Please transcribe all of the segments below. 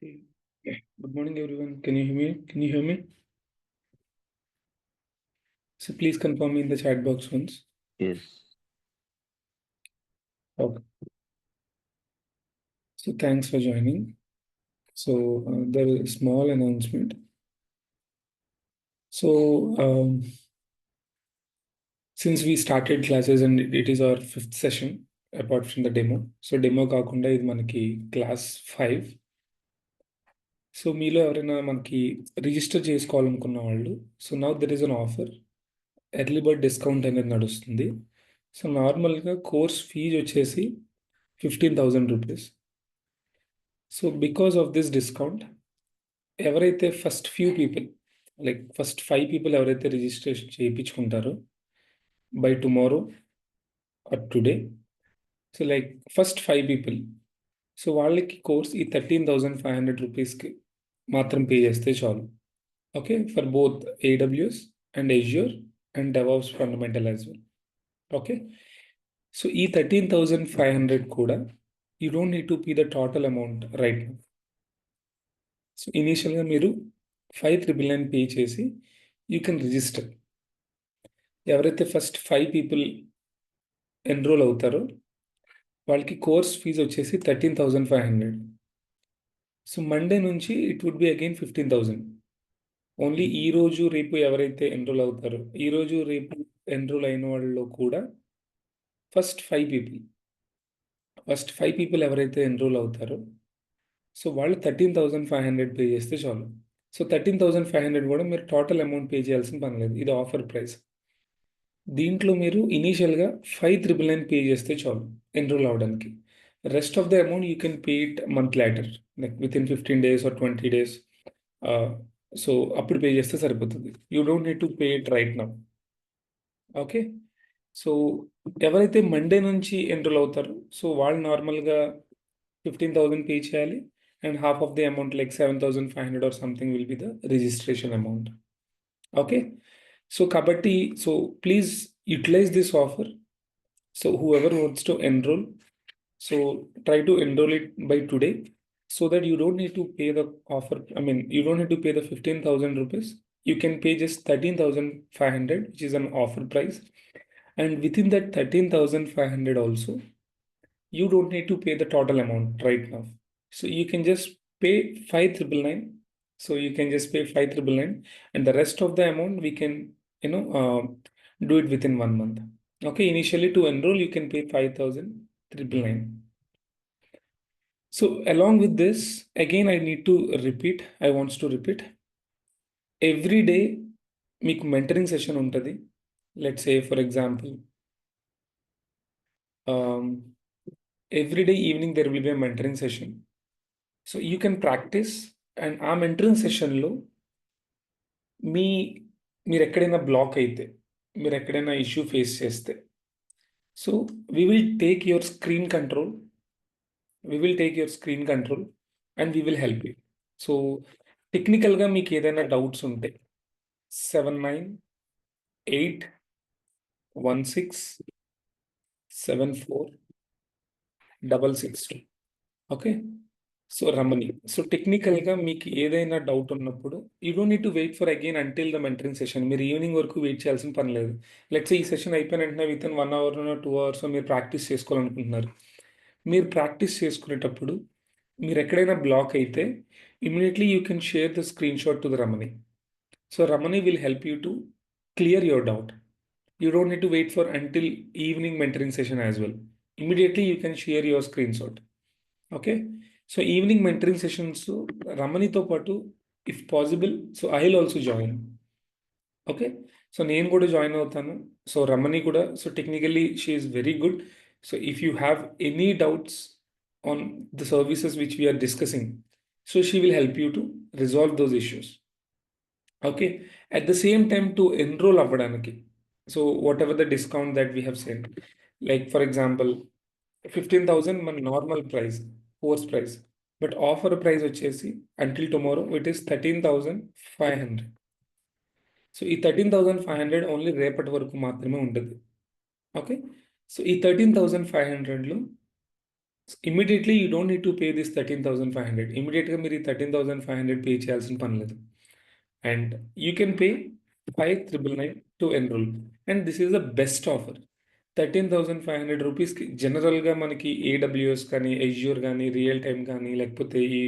Okay. Good morning, everyone. Can you hear me? Can you hear me? So please confirm me in the chat box once. Yes. Okay. So thanks for joining. So there is a small announcement. So since we started classes and it is our 5th session apart from the demo. So demo కాకుండా ఇది మనకి class 5. So మీలో ఎవరైనా మనకి register చేసుకోవాలనుకున్న వాళ్ళు so now there is an offer early bird discount అనేది నడుస్తుంది. సో నార్మల్గా కోర్స్ ఫీజు వచ్చేసి 15,000 rupees. So because of this discount ఎవరైతే first few people like first 5 people ఎవరైతే రిజిస్ట్రేషన్ చేయించుకుంటారో by tomorrow or today, so like first 5 people, so వాళ్ళకి course ఈ 13,500 రూపీస్కి మాత్రం పే చేస్తే చాలు. Okay, for both AWS and Azure and DevOps fundamental as well. Okay, so ఈ 13,500 కూడా you don't need to pay the total amount right now. So ఇనీషియల్గా మీరు 5,999 పే చేసి యూ కెన్ రిజిస్టర్. ఎవరైతే ఫస్ట్ 5 పీపుల్ ఎన్రోల్ అవుతారో వాళ్ళకి course fee వచ్చేసి 13,500. So Monday నుంచి it would be again 15,000. Only ఈ రోజు రేపు ఎవరైతే ఎన్రోల్ అవుతారో ఈరోజు రేపు ఎన్రోల్ అయిన వాళ్ళలో కూడా ఫస్ట్ 5 పీపుల్ ఎవరైతే ఎన్రోల్ అవుతారో సో వాళ్ళు 13,500 పే చేస్తే చాలు. సో 13,500 కూడా మీరు టోటల్ అమౌంట్ పే చేయాల్సిన పని లేదు, ఇది ఆఫర్ ప్రైస్. దీంట్లో మీరు ఇనీషియల్గా 5,999 పే చేస్తే చాలు ఎన్రోల్ అవ్వడానికి. Rest of the amount you can pay it month later, like within 15 days or 20 days. So అప్పుడు పే చేస్తే సరిపోతుంది. You don't need to pay it right now. Okay, so ఎవరైతే మండే నుంచి enroll అవుతారో so వాళ్ళు నార్మల్గా 15,000 pay చేయాలి and half of the amount like 7,500 or something will be the registration amount. Okay, so కాబట్టి so please utilize this offer. So whoever wants to enroll, so try to enroll it by today so that you don't need to pay the offer. I mean, you don't need to pay the 15,000 rupees. You can pay just 13,500, which is an offer price. And within that 13,500 also, you don't need to pay the total amount right now. So you can just pay 5,999. So you can just pay 5,999 and the rest of the amount we can, do it within 1 month. Okay, initially to enroll, you can pay 5,999. So along with this, again, I want to repeat, every day, మీకు mentoring session ఉంటుంది. Let's say, for example, every day evening, there will be a mentoring session. So you can practice, and ఆ mentoring sessionలో మీరు ఎక్కడైనా block అయితే, మీరు ఎక్కడైనా issue face చేస్తే, so we will take your screen control and we will help you. So టెక్నికల్గా మీకు ఏదైనా డౌట్స్ ఉంటే 7981674662. ఓకే, సో రమణి, సో టెక్నికల్గా మీకు ఏదైనా డౌట్ ఉన్నప్పుడు you don't need to wait for again until the mentoring session. మీరు ఈవినింగ్ వరకు వెయిట్ చేయాల్సిన పని లేదు. లెట్స్ ఈ సెషన్ అయిపోయిన వెంటనే విత్ ఇన్ 1 hour 2 hours మీరు ప్రాక్టీస్ చేసుకోవాలనుకుంటున్నారు. మీరు ప్రాక్టీస్ చేసుకునేటప్పుడు మీరు ఎక్కడైనా బ్లాక్ అయితే immediately you can share the screen shot to the Ramani. So Ramani will help you to clear your doubt. You don't need to wait for until evening mentoring session as well. Immediately you can share your screenshot. Okay, so evening mentoring sessions, Ramanito patu, if possible, so I'll also join. Okay, so name go to join avutanu. So Ramani kuda, so technically she is very good. So if you have any doubts on the services which we are discussing, so she will help you to resolve those issues. Okay, at the same time to enroll avvadaniki, so whatever the discount that we have sent, like for example 15,000 మన normal price, course price, but offer price వచ్చేసి until tomorrow it is 13,500. So ఈ 13,500 only రేపటి వరకు మాత్రమే ఉంటుంది. Okay, so ఈ 13,500లో immediately you don't need to pay this 13,500. ఇమ్మీడియేట్‌గా మీరు ఈ 13,500 పే చేయాల్సిన పని లేదు. And you can pay 5,999 to enroll. And this is the best offer. 13,500 రూపీస్‌కి జనరల్‌గా మనకి ఏడబ్ల్యూఎస్ కానీ, అజ్యూర్ గానీ, రియల్ టైమ్ కానీ, లేకపోతే ఈ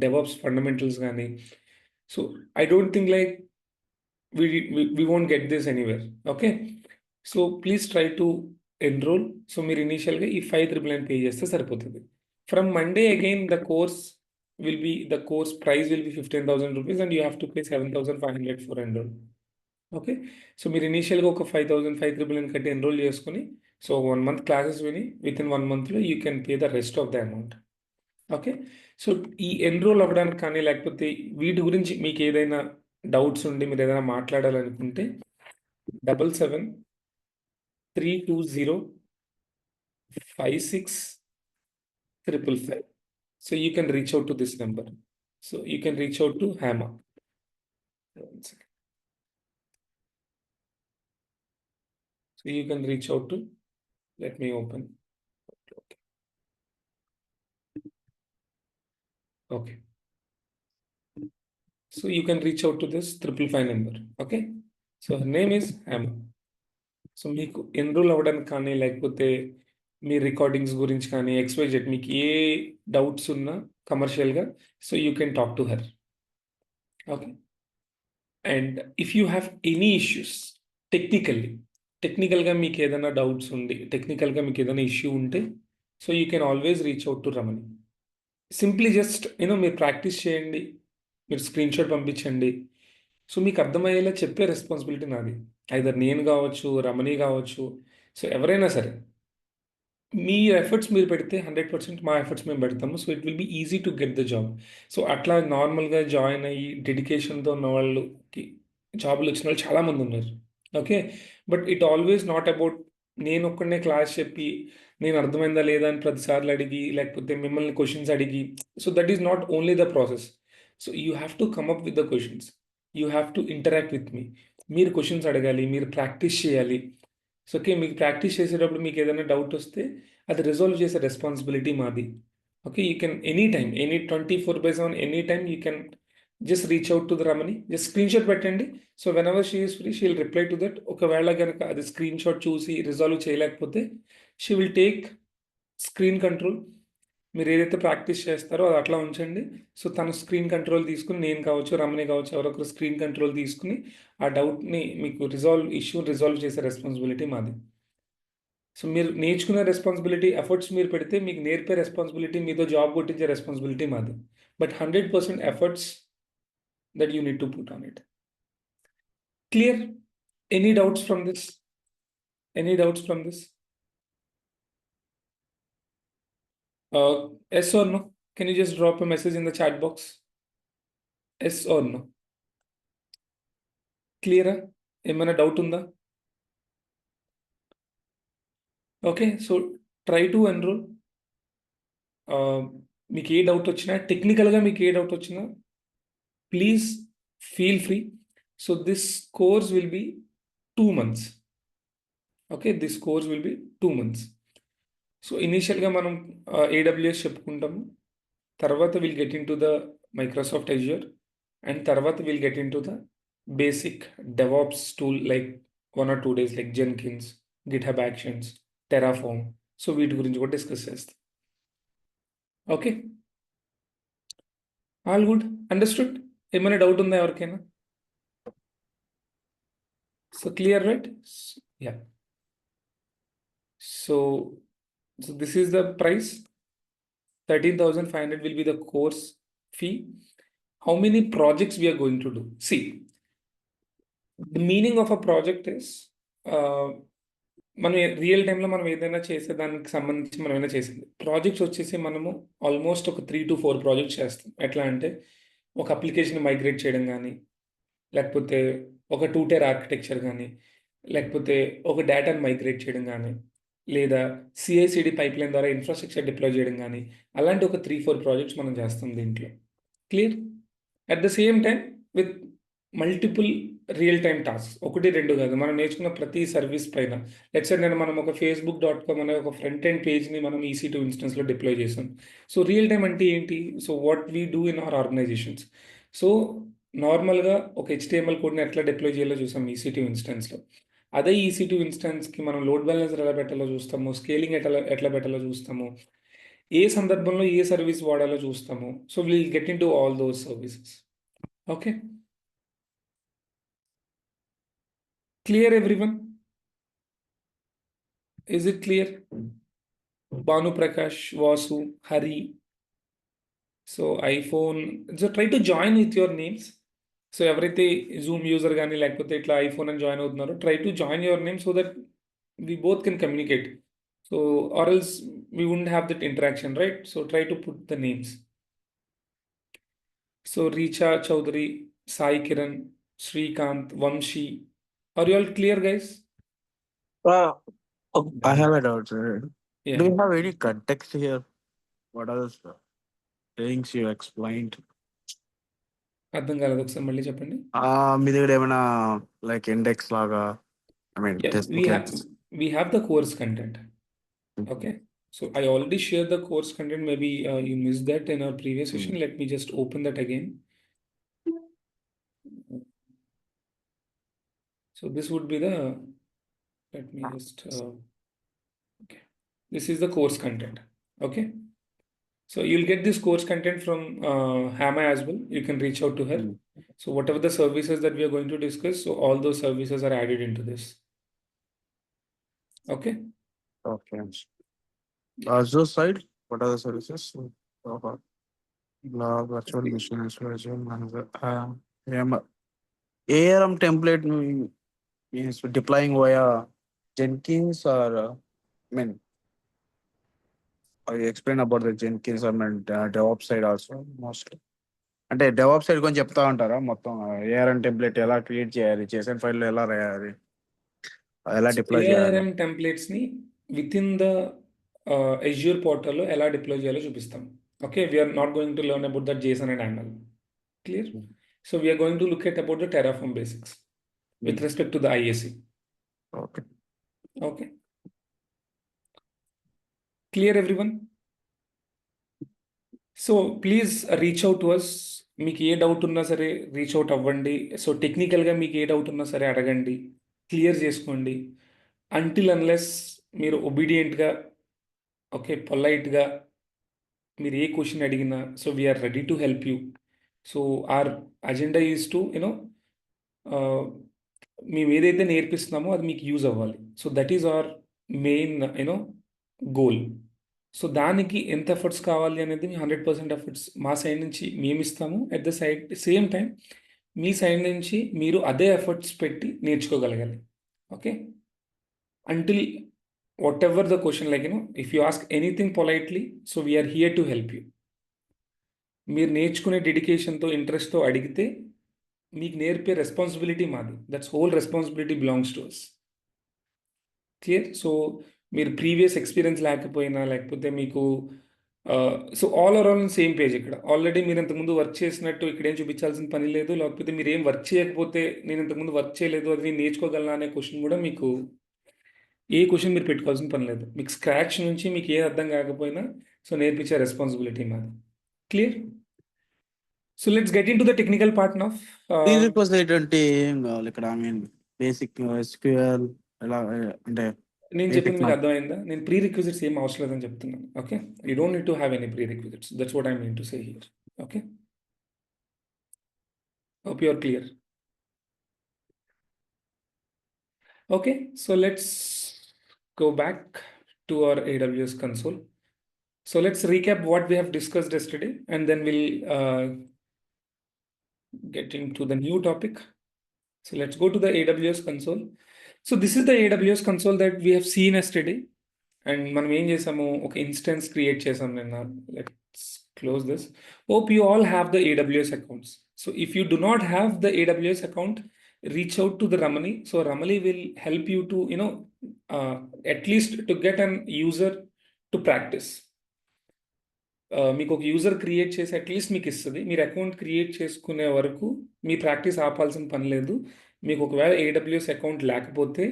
డెవాప్స్ ఫండమెంటల్స్ గానీ, so I don't think like we won't get this anywhere. Okay, so please try to enroll. So మీరు ఇనీషియల్గా ఈ 5,999 పే చేస్తే సరిపోతుంది. From Monday again the course price will be 15,000 rupees and you have to pay 7,500 for enroll. Okay, so మీరు ఇనీషియల్గా ఒక 5,999 కట్టి enroll చేసుకొని, సో 1 month క్లాసెస్ విని విత్ ఇన్ 1 monthలో you can pay the rest of the amount. Okay, so ఈ enroll అవ్వడానికి కానీ లేకపోతే వీటి గురించి మీకు ఏదైనా డౌట్స్ ఉండి మీరు ఏదైనా మాట్లాడాలనుకుంటే 7732056555. So you can reach out to this number. So you can reach out to Hama. One second. So you can reach out to, let me open. Okay. Okay. So you can reach out to this 555 number. Okay. So her name is Hama. So మీకు enrol అవ్వడానికి కానీ లేకపోతే మీ recordings గురించి కానీ XYZ మీకు ఏ doubts ఉన్నా కమర్షియల్గా, so you can talk to her. Okay, and if you have any issues టెక్నికల్గా మీకు ఏదైనా డౌట్స్ ఉండి టెక్నికల్గా మీకు ఏదైనా ఇష్యూ ఉంటే, so you can always reach out to Ramani. Simply just మీరు ప్రాక్టీస్ చేయండి, మీరు స్క్రీన్ షాట్ పంపించండి. సో మీకు అర్థమయ్యేలా చెప్పే రెస్పాన్సిబిలిటీ నాది. ఐదర్ నేను కావచ్చు, రమణి కావచ్చు, సో ఎవరైనా సరే మీ ఎఫర్ట్స్ మీరు పెడితే 100% మా ఎఫర్ట్స్ మేము పెడతాము. So it will be easy to get the job. So అట్లా నార్మల్గా జాయిన్ అయ్యి డెడికేషన్తో ఉన్న వాళ్ళకి జాబులు వచ్చిన వాళ్ళు చాలామంది ఉన్నారు. Okay, but it always not about నేను ఒక్కడనే క్లాస్ చెప్పి నేను అర్థమైందా లేదా అని ప్రతిసార్లు అడిగి లేకపోతే మిమ్మల్ని క్వశ్చన్స్ అడిగి, so that is not only the process. So you have to come up with the questions, you have to interact with me. మీరు క్వశ్చన్స్ అడగాలి, మీరు ప్రాక్టీస్ చేయాలి. సో ఓకే, మీకు ప్రాక్టీస్ చేసేటప్పుడు మీకు ఏదైనా డౌట్ వస్తే అది రిజాల్వ్ చేసే రెస్పాన్సిబిలిటీ మాది. Okay, you can any time, 24/7 any time you can just reach out to the Ramani. Just screenshot పెట్టండి. So whenever she is free she will reply to that. ఒకవేళ కనుక అది screenshot చూసి resolve చేయలేకపోతే she will take screen control. మీరు ఏదైతే practice చేస్తారో అది అట్లా ఉంచండి. సో తను స్క్రీన్ కంట్రోల్ తీసుకుని, నేను కావచ్చు, రమణి కావచ్చు, ఎవరొకరు స్క్రీన్ కంట్రోల్ తీసుకుని ఆ డౌట్ని మీకు ఇష్యూ రిజాల్వ్ చేసే రెస్పాన్సిబిలిటీ మాది. సో మీరు నేర్చుకునే రెస్పాన్సిబిలిటీ, ఎఫర్ట్స్ మీరు పెడితే మీకు నేర్పే రెస్పాన్సిబిలిటీ, మీతో జాబ్ కొట్టించే రెస్పాన్సిబిలిటీ మాది. But 100% efforts that you need to put on it. Clear? Any doubts from this? Any doubts from this? Yes or no? Can you just drop a message in the chat box? Yes or no? క్లియరా? ఏమైనా doubt ఉందా? Okay, so try to enroll. మీకు ఏ doubt వచ్చినా, టెక్నికల్గా మీకు ఏ doubt వచ్చినా please feel free. So this course will be 2 months. Okay, this course will be 2 months. So ఇనీషియల్గా మనం AWS చెప్పుకుంటాము, తర్వాత will get into the Microsoft Azure, and తర్వాత will get into the basic DevOps tool like 1 or 2 days like Jenkins, GitHub actions, Terraform. So వీటి గురించి కూడా discuss చేస్తాం. Okay, all good, understood? ఏమైనా doubt ఉందా ఎవరికైనా? So clear, right? Yeah. So this is the price. 13,500 will be the course fee. How many projects we are going to do? See, the meaning of a project is మనం real టైంలో మనం ఏదైనా చేసే దానికి సంబంధించి మనం ఏదైనా చేసింది. ప్రాజెక్ట్స్ వచ్చేసి మనము ఆల్మోస్ట్ ఒక 3 to 4 ప్రాజెక్ట్స్ చేస్తాం. ఎట్లా అంటే ఒక అప్లికేషన్ మైగ్రేట్ చేయడం కానీ, లేకపోతే ఒక 2-tier ఆర్కిటెక్చర్ కానీ, లేకపోతే ఒక డేటాను మైగ్రేట్ చేయడం కానీ, లేదా CI/CD పైప్లైన్ ద్వారా ఇన్ఫ్రాస్ట్రక్చర్ డిప్లాయ్ చేయడం కానీ, అలాంటి ఒక 3-4 ప్రాజెక్ట్స్ మనం చేస్తాం దీంట్లో. Clear? At the same time with multiple real time tasks. 1, 2 కాదు. మనం నేర్చుకున్న ప్రతి సర్వీస్ పైన. లెట్స్ సే మనం ఒక facebook.com అనే ఒక ఫ్రంట్ ఎండ్ పేజ్‌ని మనం EC2 ఇన్స్టెన్స్‌లో డిప్లాయ్ చేసాం. సో, రియల్ టైమ్ అంటే ఏంటి? So, what we do in our organisations. So, నార్మల్‌గా ఒక HTML కోడ్‌ని ఎట్లా డిప్లాయ్ చేయాలో చూసాం EC2 ఇన్స్టెన్స్‌లో. అదే EC2 ఇన్స్టెన్స్‌కి మనం లోడ్ బాలెన్సర్ ఎలా పెట్టాలో చూస్తాము. స్కేలింగ్ ఎట్లా ఎట్లా పెట్టాలో చూస్తాము. ఏ సందర్భంలో ఏ సర్వీస్ వాడాలో చూస్తాము. So, will get into all those services. Okay. Clear everyone? Is it clear? Banu Prakash, Vasu, Hari. So iPhone. So try to join with your names. So ఎవరైతే జూమ్ యూజర్ కానీ లేకపోతే ఇట్లా ఐఫోన్ అని join అవుతున్నారో try to join your name so that we both can communicate. So or else we won't have that interaction, right? So try to put the names. So Richa Chaudhary, Sai Kiran, Srikanth, Vamshi. Are you all clear guys? Uh, I have a doubt, sir. Yeah. Do you have any context here? What are the things you explained? అర్థం కాలేదు, ఒకసారి మళ్ళీ చెప్పండి. మీ దగ్గర ఏమైనా like index లాగా I mean Yeah, test we have the course content. Okay. So I already shared the course content. Maybe you missed that in our previous session. Let me just open that again. So this would be the, let me just, okay. This is the course content. Okay. So you'll get this course content from Hama as well. You can reach out to her. So whatever the services that we are going to discuss, so all those services are added into this. Okay. Okay Azure side, what are the services? Virtual machine virtual manager. ARM template means deploying via Jenkins or I mean, I explain about the Jenkins I mean DevOps side also mostly. అంటే DevOps side కొంచెం చెప్తా ఉంటారా మొత్తం ARM template ఎలా create చేయాలి, చేసిన ఫైల్లో ఎలా రాయాలి, ఎలా So డిప్లాయ్ చేయాలి? ARM templates ని within the Azure portal లో ఎలా డిప్లాయ్ చేయాలో చూపిస్తాం. Okay, we are not going to learn about that JSON and YAML. Clear? So we are going to look at about the Terraform basics with respect to the IAC. Okay Okay. Clear everyone? So please reach out to us. మీకు ఏ doubt ఉన్నా సరే reach out అవ్వండి. So టెక్నికల్గా మీకు ఏ doubt ఉన్నా సరే అడగండి, క్లియర్ చేసుకోండి. అంటిల్ అన్లెస్ మీరు ఒబీడియంట్గా, ఓకే, పొలైట్గా మీరు ఏ క్వశ్చన్ అడిగినా, so we are ready to help you. So our agenda is to you know మేము ఏదైతే నేర్పిస్తున్నామో అది మీకు యూజ్ అవ్వాలి. So that is our main you know goal. So దానికి ఎంత ఎఫర్ట్స్ కావాలి అనేది 100% ఎఫర్ట్స్ మా సైడ్ నుంచి మేము ఇస్తాము. అట్ ద సేమ్ టైం మీ సైడ్ నుంచి మీరు అదే ఎఫర్ట్స్ పెట్టి నేర్చుకోగలగాలి. Okay. Until whatever the question, like if you ask anything politely, so we are here to help you. మీరు నేర్చుకునే డెడికేషన్తో ఇంట్రెస్ట్తో అడిగితే మీకు నేర్పే రెస్పాన్సిబిలిటీ మాది. That's whole responsibility belongs to us. Clear? So మీరు ప్రీవియస్ ఎక్స్పీరియన్స్ లేకపోయినా లేకపోతే మీకు so all are on same page. ఇక్కడ ఆల్రెడీ మీరు ఇంతకుముందు వర్క్ చేసినట్టు ఇక్కడ ఏం చూపించాల్సిన పని లేదు. లేకపోతే మీరు ఏం వర్క్ చేయకపోతే నేను ఇంతకుముందు వర్క్ చేయలేదు అది నేను నేర్చుకోగలనా అనే క్వశ్చన్ కూడా మీకు, ఏ క్వశ్చన్ మీరు పెట్టుకోవాల్సిన పని లేదు. మీకు స్క్రాచ్ నుంచి మీకు ఏది అర్థం కాకపోయినా సో నేర్పించే రెస్పాన్సిబిలిటీ మాది. Clear? So let's get into the technical part now. ఏంటి ఏం కావాలి ఇక్కడ? ఐ మీన్ బేసిక్ ఎస్క్యూఎల్ ఎలా అంటే నేను చెప్పింది మీకు అర్థమైందా? నేను ప్రీ రిక్విజిట్స్ ఏం అవసరం లేదని చెప్తున్నాను. Okay, you don't need to have any pre requisites. That's what I mean to say here. Okay, hope you are clear. Okay, so let's go back to our AWS console. So let's recap what we have discussed yesterday and then we'll get into the new topic. So let's go to the AWS console. So this is the AWS console that we have seen yesterday. And మనం ఏం చేసాము, ఒక instance create చేసాం నిన్న. Let's close this. Hope you all have the AWS accounts. So if you do not have the AWS account, reach out to the Ramani. So Ramani will help you to at least to get an user to practice. మీకు ఒక user create చేసి at least మీకు ఇస్తుంది. మీరు account create చేసుకునే వరకు మీ practice ఆపాల్సిన పని లేదు. మీకు ఒకవేళ AWS అకౌంట్ లేకపోతే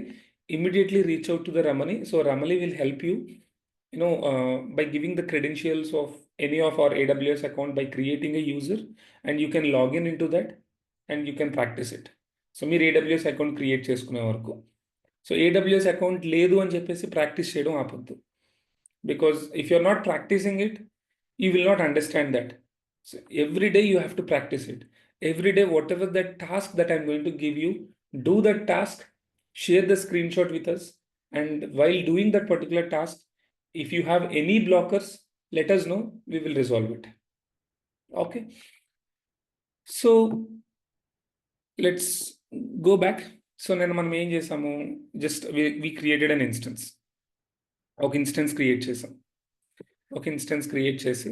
immediately reach out to the Ramani. So Ramani will help you, by giving the credentials of any of our AWS account by creating a user, and you can log in into that and you can practice it. So మీరు AWS account create చేసుకునే వరకు. So AWS account లేదు అని చెప్పేసి practice చేయడం ఆపొద్దు. Because if you're not practicing it, you will not understand that. So every day you have to practice it. Every day, whatever that task that I'm going to give you, do that task, share the screenshot with us. And while doing that particular task, if you have any blockers, let us know, we will resolve it. Okay. So let's go back. So నేను మనం ఏం చేసాము, just we created an instance. ఒక instance create చేసాం. ఒక instance create చేసి,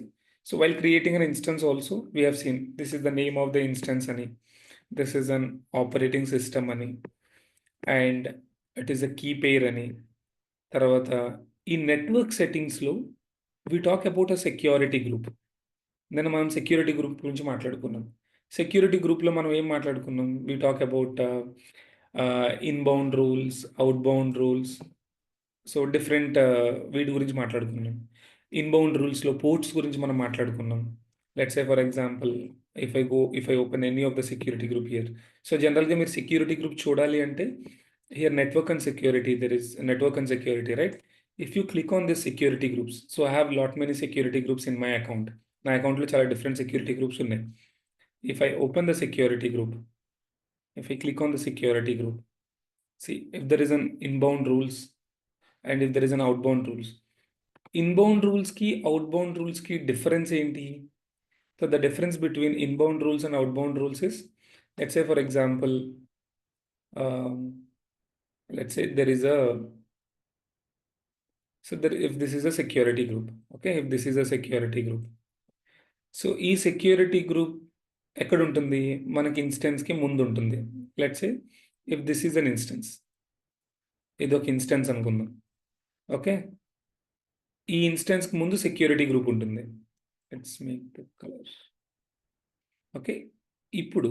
so while creating an instance also, we have seen this is the name of the instance ani, this is an operating system ani, and it is a key pair ani. తర్వాత ఈ network సెట్టింగ్స్లో we talk about a security group. నిన్న మనం security group గురించి మాట్లాడుకున్నాం. Security గ్రూప్లో మనం ఏం మాట్లాడుకున్నాం, we talk about inbound rules, outbound rules. So different వీటి గురించి మాట్లాడుకున్నాం. ఇన్బౌండ్ రూల్స్లో పోర్ట్స్ గురించి మనం మాట్లాడుకున్నాం. Let's say for example, if I open any of the security group here. So జనరల్గా మీరు సెక్యూరిటీ గ్రూప్ చూడాలి అంటే here network and security, there is network and security, right? If you click on this security groups, so I have lot many security groups in my account. నా అకౌంట్లో చాలా different security groups ఉన్నాయి. If I open the security group, if I click on the security group, see if there is an inbound rules and if there is an outbound rules. Inbound rules ki outbound rules ki difference enti? So the difference between inbound rules and outbound rules is, let's say for example, let's say there is a, so there, if this is a security group, okay, if this is a security group, so ఈ security group ఎక్కడ ఉంటుంది, మనకి instance కి ముందు ఉంటుంది. Let's say if this is an instance, ఇది ఒక instance అనుకుందాం. ఓకే, ఈ ఇన్స్టెన్స్కి ముందు సెక్యూరిటీ గ్రూప్ ఉంటుంది. Let's make the colour. Okay, ఇప్పుడు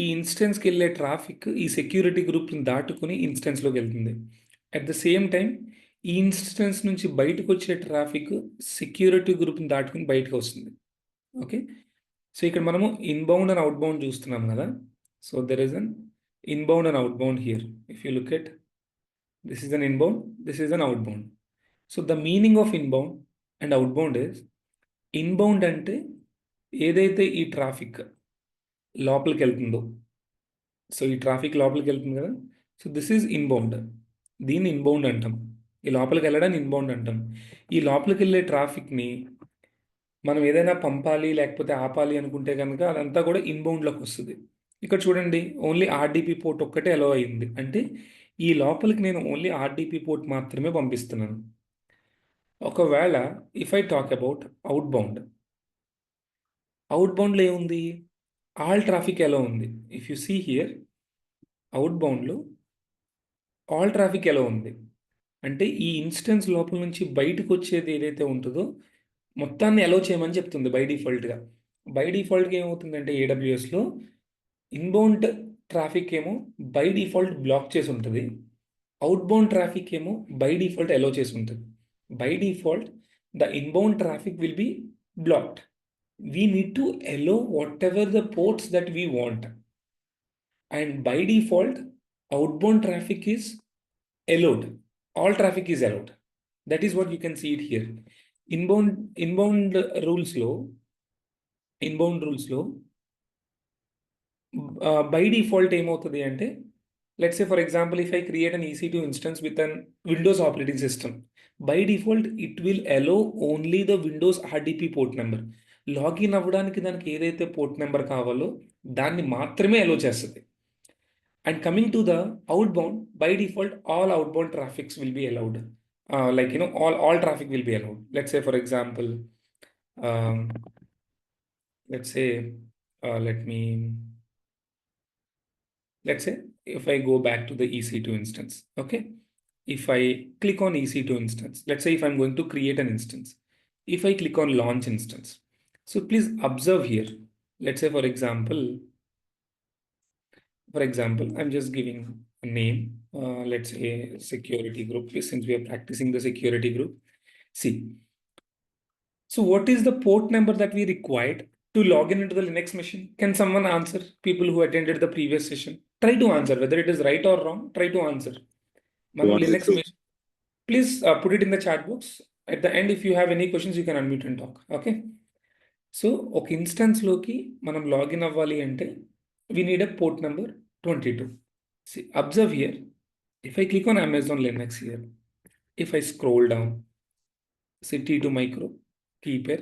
ఈ ఇన్స్టెన్స్కి వెళ్ళే ట్రాఫిక్ ఈ సెక్యూరిటీ గ్రూప్ని దాటుకుని ఇన్స్టెన్స్లోకి వెళ్తుంది. అట్ ద సేమ్ టైం ఈ ఇన్స్టెన్స్ నుంచి బయటకు వచ్చే ట్రాఫిక్ సెక్యూరిటీ గ్రూప్ని దాటుకుని బయటకు వస్తుంది. ఓకే, సో ఇక్కడ మనము ఇన్బౌండ్ అండ్ అవుట్బౌండ్ చూస్తున్నాం కదా. So there is an inbound and outbound here. If you look at, this is an inbound, this is an outbound. So the meaning of inbound and outbound is, inbound అంటే ఏదైతే ఈ traffic లోపలికి వెళ్తుందో, so ఈ traffic లోపలికి వెళ్తుంది కదా, so this is inbound, దీన్ని ఇన్బౌండ్ అంటాం. ఈ లోపలికి వెళ్ళడాన్ని ఇన్బౌండ్ అంటాం. ఈ లోపలికి వెళ్ళే ట్రాఫిక్ని మనం ఏదైనా పంపాలి లేకపోతే ఆపాలి అనుకుంటే కనుక అదంతా కూడా ఇన్బౌండ్లోకి వస్తుంది. ఇక్కడ చూడండి, ఓన్లీ ఆర్డిపి పోర్ట్ ఒక్కటే అలో అయింది, అంటే ఈ లోపలికి నేను ఓన్లీ ఆర్డిపి పోర్ట్ మాత్రమే పంపిస్తున్నాను. ఒకవేళ if I talk about outbound, అవుట్బౌండ్లో ఏముంది, ఆల్ ట్రాఫిక్ ఎలా ఉంది. ఇఫ్ యు సీ హియర్, అవుట్బౌండ్లో ఆల్ ట్రాఫిక్ ఎలా ఉంది అంటే ఈ ఇన్స్టెన్స్ లోపల నుంచి బయటకు వచ్చేది ఏదైతే ఉంటుందో మొత్తాన్ని అలో చేయమని చెప్తుంది బై డిఫాల్ట్గా. బై డిఫాల్ట్గా ఏమవుతుందంటే ఏడబ్ల్యూఎస్లో ఇన్బౌండ్ ట్రాఫిక్ ఏమో బై డిఫాల్ట్ బ్లాక్ చేసి ఉంటుంది, అవుట్బౌండ్ ట్రాఫిక్ ఏమో బై డిఫాల్ట్ అలో చేసి ఉంటుంది. By default the inbound traffic will be blocked. We need to allow whatever the ports that we want, and by default outbound traffic is allowed, all traffic is allowed. That is what you can see it here. Inbound rules law, by default ఏమవుతుంది అంటే, let's say for example if I create an EC2 instance with an Windows operating system, by default it will allow only the Windows RDP port number. Login అవ్వడానికి దానికి ఏదైతే port number కావాలో దాన్ని మాత్రమే అలో చేస్తుంది. And coming to the outbound, by default all outbound traffics will be allowed, like all traffic will be allowed. Let's say for example, let's say let's say if I go back to the EC2 instance, okay, if I click on EC2 instance, let's say if I'm going to create an instance, if I click on launch instance, so please observe here, let's say for example, For example, I'm just giving a name, let's say security group, since we are practicing the security group. See, so what is the port number that we required to log in into the Linux machine? Can someone answer? People who attended the previous session, try to answer whether it is right or wrong. Try to answer. Manam Linux machine. Please put it in the chat box. At the end, if you have any questions, you can unmute and talk. Okay. So, ఒక instance లోకి మనం login అవ్వాలి అంటే we need a port number 22. See, observe here. If I click on Amazon Linux here, if I scroll down, see T2 micro, key pair,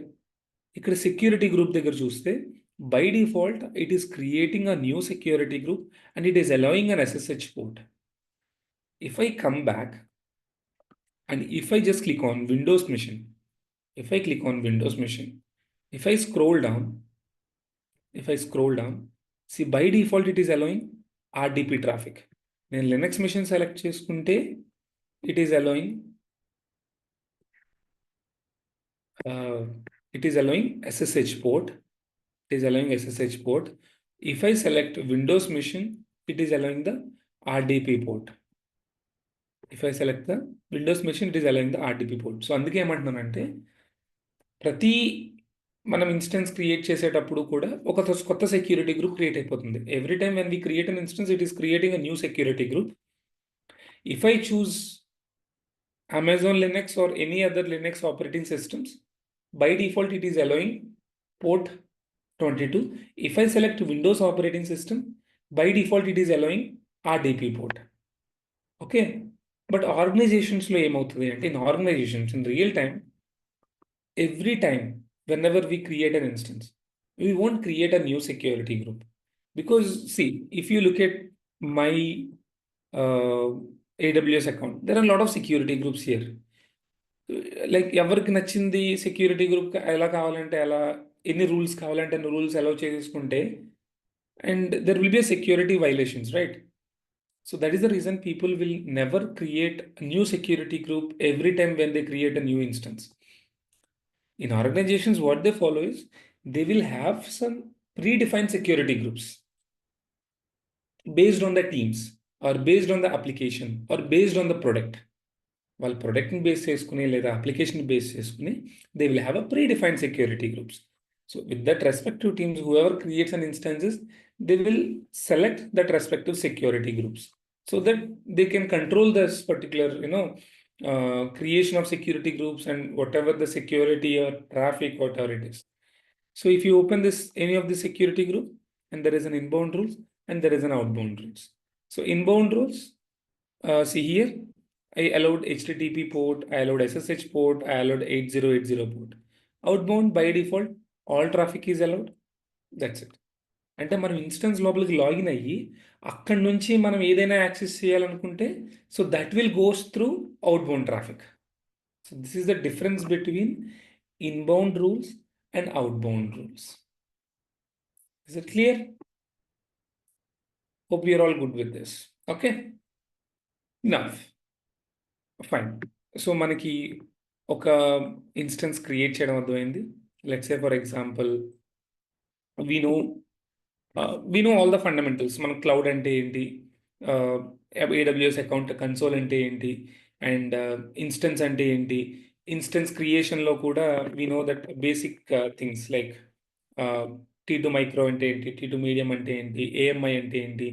ఇక్కడ security group దగ్గర చూస్తే by default it is creating a new security group and it is allowing an SSH port. If I come back and if I just click on Windows machine, if I click on Windows machine, if I scroll down, see by default it is allowing RDP traffic. నేను Linux machine select చేసుకుంటే it is allowing SSH port. It is allowing SSH port. If I select Windows machine, it is allowing the RDP port. If I select the Windows machine, it is allowing the RDP port. So అందుకే ఏమంటున్నానంటే ప్రతి మనం instance create చేసేటప్పుడు కూడా ఒక కొత్త security group create అయిపోతుంది. Every time when we create an instance it is creating a new security group. If I choose Amazon Linux or any other Linux operating systems, by default it is allowing port 22. If I select Windows operating system, by default it is allowing RDP port. Okay, but organizations lo ఏమవుతుంది అంటే in organizations in real time, every time whenever we create an instance, we won't create a new security group. Because see, if you look at my AWS account, there are a lot of security groups here. Like ఎవరికి నచ్చింది security group ఎలా కావాలంటే అలా, ఎన్ని rules కావాలంటే అన్ని rules allow చేసుకుంటే, and there will be a security violations, right? So that is the reason people will never create a new security group every time when they create a new instance. In organizations, what they follow is they will have some predefined security groups based on the teams or based on the application or based on the product. వాళ్ళు ప్రొడక్ట్ని base చేసుకుని లేదా application base చేసుకుని they will have a predefined security groups. So with that respective teams, whoever creates an instances, they will select that respective security groups so that they can control this particular, creation of security groups and whatever the security or traffic, whatever it is. So if you open this, any of the security group, and there is an inbound rules and there is an outbound rules. So inbound rules, see here, I allowed HTTP port, I allowed SSH port, I allowed 8080 port. Outbound by default, all traffic is allowed. That's it. అంటే మనం instance లోపలికి login అయ్యి అక్కడి నుంచి మనం ఏదైనా access చేయాలనుకుంటే so that will goes through outbound traffic. So this is the difference between inbound rules and outbound rules. Is it clear? Hope we are all good with this. Okay. Now, fine. So మనకి ఒక instance create చేయడం అర్థమైంది. Let's say for example, we know all the fundamentals. మన cloud అంటే ఏంటి, AWS account console అంటే ఏంటి, and instance అంటే ఏంటి. ఇన్స్టెన్స్ క్రియేషన్లో కూడా we know that basic things like T2 micro అంటే ఏంటి, T2 మీడియం అంటే ఏంటి, AMI అంటే ఏంటి,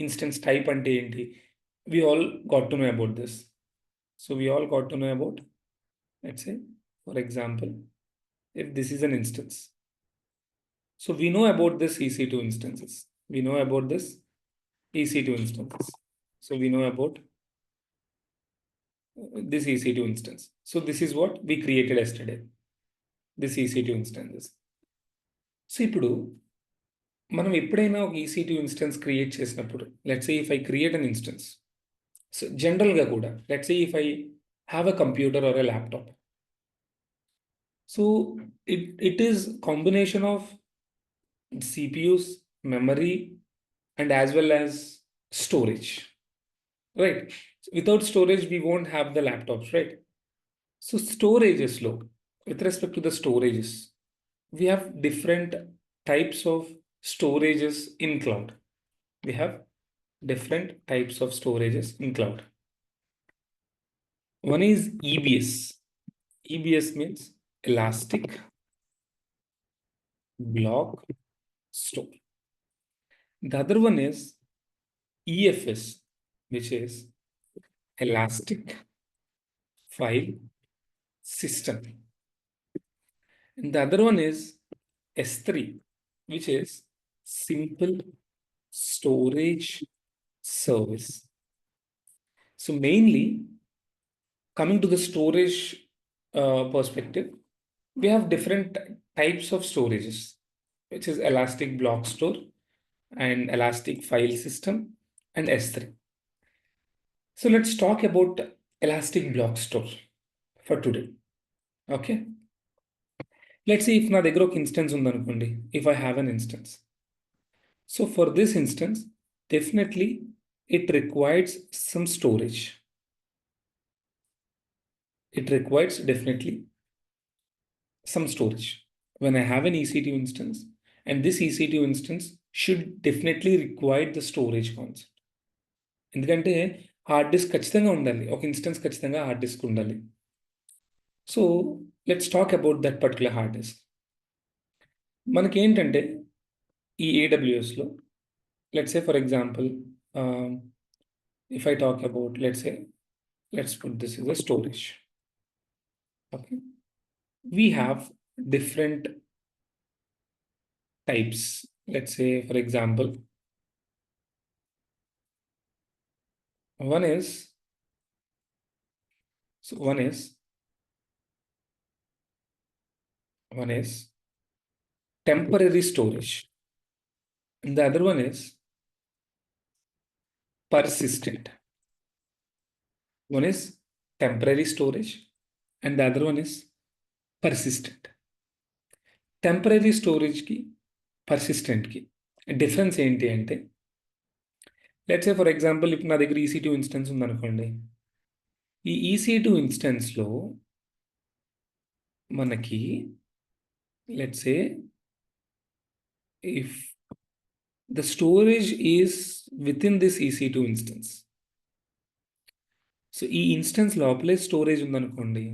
ఇన్స్టెన్స్ టైప్ అంటే ఏంటి. We all got to know about this. So we all got to know about, let's say, for example, if this is an instance. So we know about this EC2 instances. We know about this EC2 instances. So we know about this EC2 instance. So this is what we created yesterday, this EC2 instances. So ఇప్పుడు మనం ఎప్పుడైనా ఒక EC2 instance create చేసినప్పుడు, let's say if I create an instance, so జనరల్గా కూడా let's say if I have a computer are a laptop, so it is combination of CPUs, memory, and as well as storage, right? So without storage, we won't have the laptops, right? So storage is low. With respect to the storages, we have different types of storages in cloud. we have different types of storages in cloud. One is EBS. EBS means Elastic Block Store. The other one is EFS, which is Elastic File System. And the other one is S3, which is Simple Storage Service. So mainly, coming to the storage perspective, we have different types of storages, which is Elastic Block Store and Elastic File System and S3. So let's talk about Elastic Block Store for today. Okay. Let's see if నా దగ్గర ఒక instance ఉందనుకోండి, if I have an instance. So for this instance, definitely it requires some storage. It requires definitely some storage. When I have an EC2 instance, and this EC2 instance should definitely require the storage concept. ఎందుకంటే hard disk ఖచ్చితంగా ఉండాలి, ఒక instance ఖచ్చితంగా hard disk ఉండాలి. So let's talk about that particular hard disk. మనకి ఏంటంటే ఈ ఏడబ్ల్యూఎస్లో let's say for example if I talk about, let's put this as a storage. Okay, we have different types. Let's say for example, one is temporary storage, and the other one is persistent. One is temporary storage and the other one is persistent. Temporary storage ki persistent ki difference ఏంటి అంటే, let's say for example ఇప్పుడు నా దగ్గర EC2 instance ఉందనుకోండి, ఈ EC2 instanceలో మనకి let's say if the storage is within this EC2 instance, so ఈ instance లోపలే స్టోరేజ్ ఉందనుకోండి,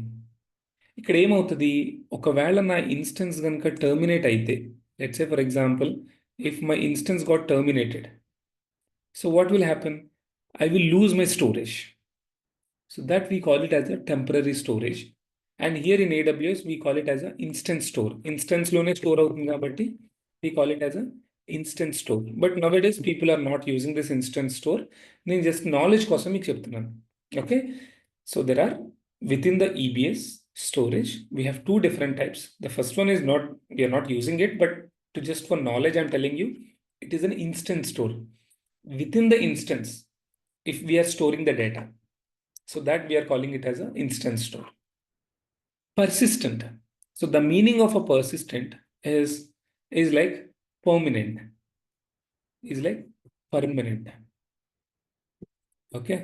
ఇక్కడ ఏమవుతుంది, ఒకవేళ నా ఇన్స్టెన్స్ కనుక టర్మినేట్ అయితే, let's say for example if my instance got terminated, so what will happen, I will lose my storage. So that we call it as a temporary storage. And here in AWS we call it as a instance store. ఇన్స్టెన్స్లోనే store అవుతుంది కాబట్టి we call it as a instance store. But nowadays people are not using this instance store. నేను just knowledge కోసం మీకు చెప్తున్నాను. Okay, so there are within the EBS storage, we have two different types. The first one is not, we are not using it, but to just for knowledge, I'm telling you, it is an instance store. Within the instance, if we are storing the data, so that we are calling it as an instance store. Persistent. So the meaning of a persistent is like permanent, is like permanent. Okay.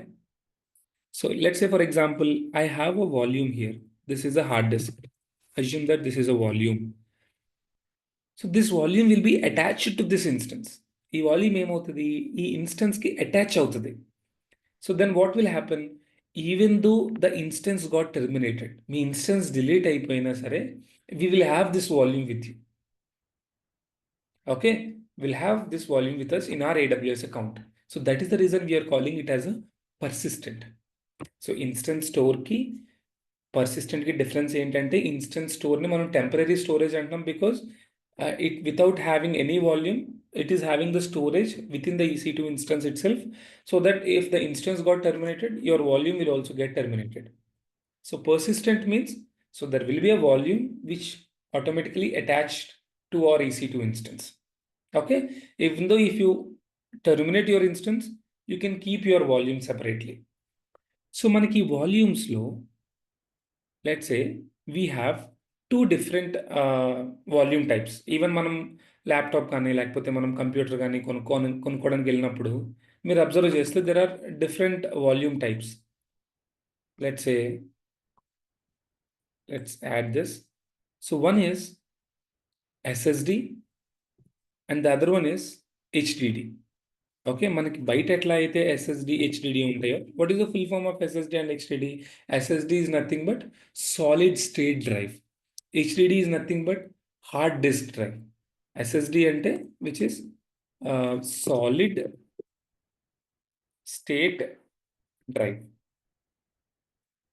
So let's say, for example, I have a volume here. This is a hard disk. Assume that this is a volume. So this volume will be attached to this instance. This volume ఏమవుతుంది, ఈ instance కి attach అవుతుంది. So then what will happen, even though the instance got terminated, me instance delete అయిపోయినా సరే, we will have this volume with you. Okay, we'll have this volume with us in our AWS account. So that is the reason we are calling it as a persistent. So instance స్టోర్కి పర్సిస్టెంట్కి difference ఏంటంటే, instance స్టోర్ని మనం temporary storage అంటున్నాం because it without having any volume, it is having the storage with in the EC2 instance itself, so that if the instance got terminated, your volume will also get terminated. So persistent means, so there will be a volume which automatically attached to our EC2 instance. Okay, even though if you terminate your instance, you can keep your volume separately. So మనకి వాల్యూమ్స్లో let's say we have two different volume types. Even మనం laptop కానీ లేకపోతే మనం computer కానీ కొనుక్కోవడానికి వెళ్ళినప్పుడు మీరు అబ్జర్వ్ చేస్తే there are different volume types. Let's say let's add this. So one is SSD and the other one is HDD. Okay. మనకి బయట ఎట్లా అయితే ఎస్ఎస్‌డి, హెచ్‌డిడి ఉంటాయో, what is the full form of SSD and HDD? SSD is nothing but solid state drive. HDD is nothing but hard disk drive. SSD అంటే which is solid state drive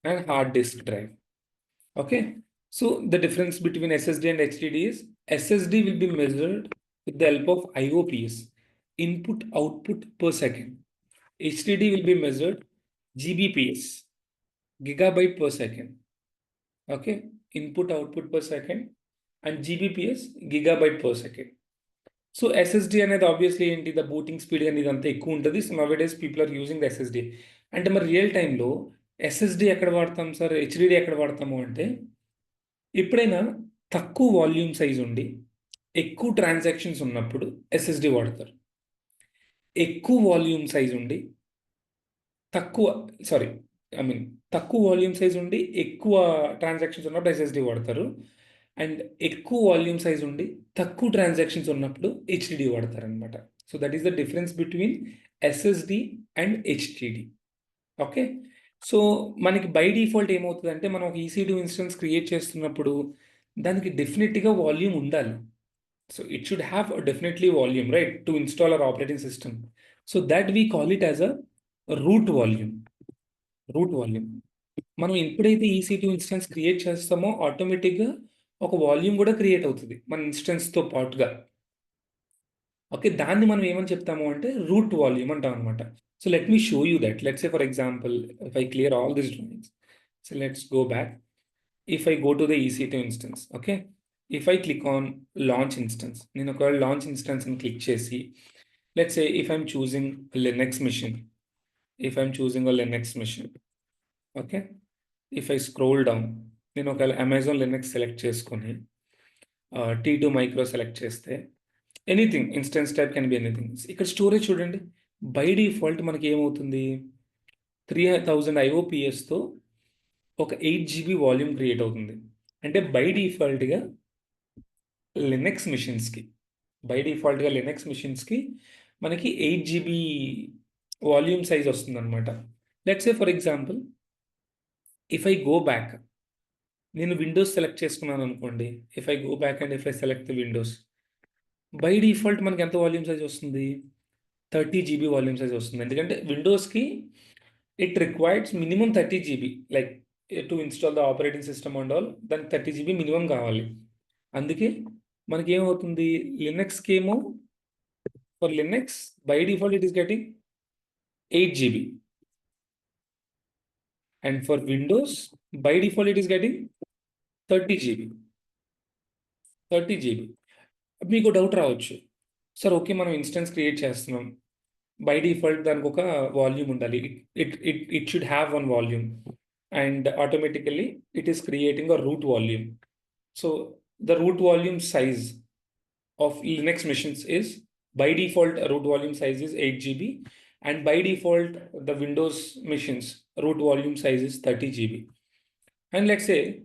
and hard disk drive. Okay. So the difference between SSD and HDD is SSD will be measured with the help of IOPS, input output per second. HDD will be measured GBPS, gigabyte per second. Okay. Input output per second and GBPS, gigabyte per second. So SSD అనేది obviously ఏంటి the booting speed అనేది ఇదంతా ఎక్కువ ఉంటుంది. So nowadays people are using the SSD. అంటే మరి real టైంలో SSD ఎక్కడ వాడతాం సార్, హెచ్డిడి ఎక్కడ వాడతాము అంటే ఎప్పుడైనా తక్కువ వాల్యూమ్ సైజ్ ఉండి ఎక్కువ ట్రాన్సాక్షన్స్ ఉన్నప్పుడు ఎస్ఎస్డి వాడతారు. ఎక్కువ వాల్యూమ్ సైజ్ ఉండి తక్కువ సారీ ఐ మీన్ తక్కువ వాల్యూమ్ సైజ్ ఉండి ఎక్కువ ట్రాన్సాక్షన్స్ ఉన్నప్పుడు ఎస్ఎస్డి వాడతారు. అండ్ ఎక్కువ వాల్యూమ్ సైజ్ ఉండి తక్కువ ట్రాన్సాక్షన్స్ ఉన్నప్పుడు హెచ్డిడి వాడతారు అనమాట. So that is the difference between SSD and HDD. Okay. So మనకి బై డిఫాల్ట్ ఏమవుతుందంటే మనం ఒక EC2 ఇన్స్టెన్స్ క్రియేట్ చేస్తున్నప్పుడు దానికి డెఫినెట్గా వాల్యూమ్ ఉండాలి. So it should have definitely volume right to install our operating system. So that we call it as a root volume. Root volume మనం ఎప్పుడైతే EC2 ఇన్స్టెన్స్ క్రియేట్ చేస్తామో ఆటోమేటిక్గా ఒక వాల్యూమ్ కూడా క్రియేట్ అవుతుంది మన ఇన్స్టెన్స్తో పాటుగా. ఓకే. దాన్ని మనం ఏమని చెప్తాము అంటే రూట్ వాల్యూమ్ అంటాం అనమాట. So let me show you that. Let's say for example if I clear all this drawings. So let's go back. If I go to the EC2 instance, okay? If I click on launch instance, నేను ఒకవేళ launch instance అని click చేసి, let's say if I'm choosing a Linux machine, if I'm choosing a Linux machine, okay? If I scroll down, నేను ఒకవేళ Amazon Linux select చేసుకొని T2 micro select చేస్తే anything instance type can be anything. ఇక్కడ storage చూడండి, by default మనకి ఏమవుతుంది 3000 IOPSతో ఒక 8 GB volume create అవుతుంది. అంటే బై డిఫాల్ట్గా లినక్స్ మిషన్స్కి మనకి 8 GB వాల్యూమ్ సైజ్ వస్తుంది అనమాట. Let's say for example if I go back, నేను విండోస్ సెలెక్ట్ చేసుకున్నాను అనుకోండి. If I go back and if I select the Windows, by default మనకి ఎంత వాల్యూమ్ సైజ్ వస్తుంది 30 GB వాల్యూమ్ సైజ్ వస్తుంది. ఎందుకంటే విండోస్కి it requires minimum 30 GB like to install the operating system and all, దానికి 30 GB minimum కావాలి. అందుకే మనకి ఏమవుతుంది లినక్స్కి ఏమో for Linux by default it is getting 8 GB and for Windows by default it is getting 30 GB. మీకు doubt రావచ్చు, sir okay మనం instance create చేస్తున్నాం, బై డిఫాల్ట్ దానికి ఒక వాల్యూమ్ ఉండాలి, it should have one volume and automatically it is creating a root volume. So the route volume size of Linux machines is by default root volume size is 8 GB and by default the Windows machines root volume size is 30 GB. And let's say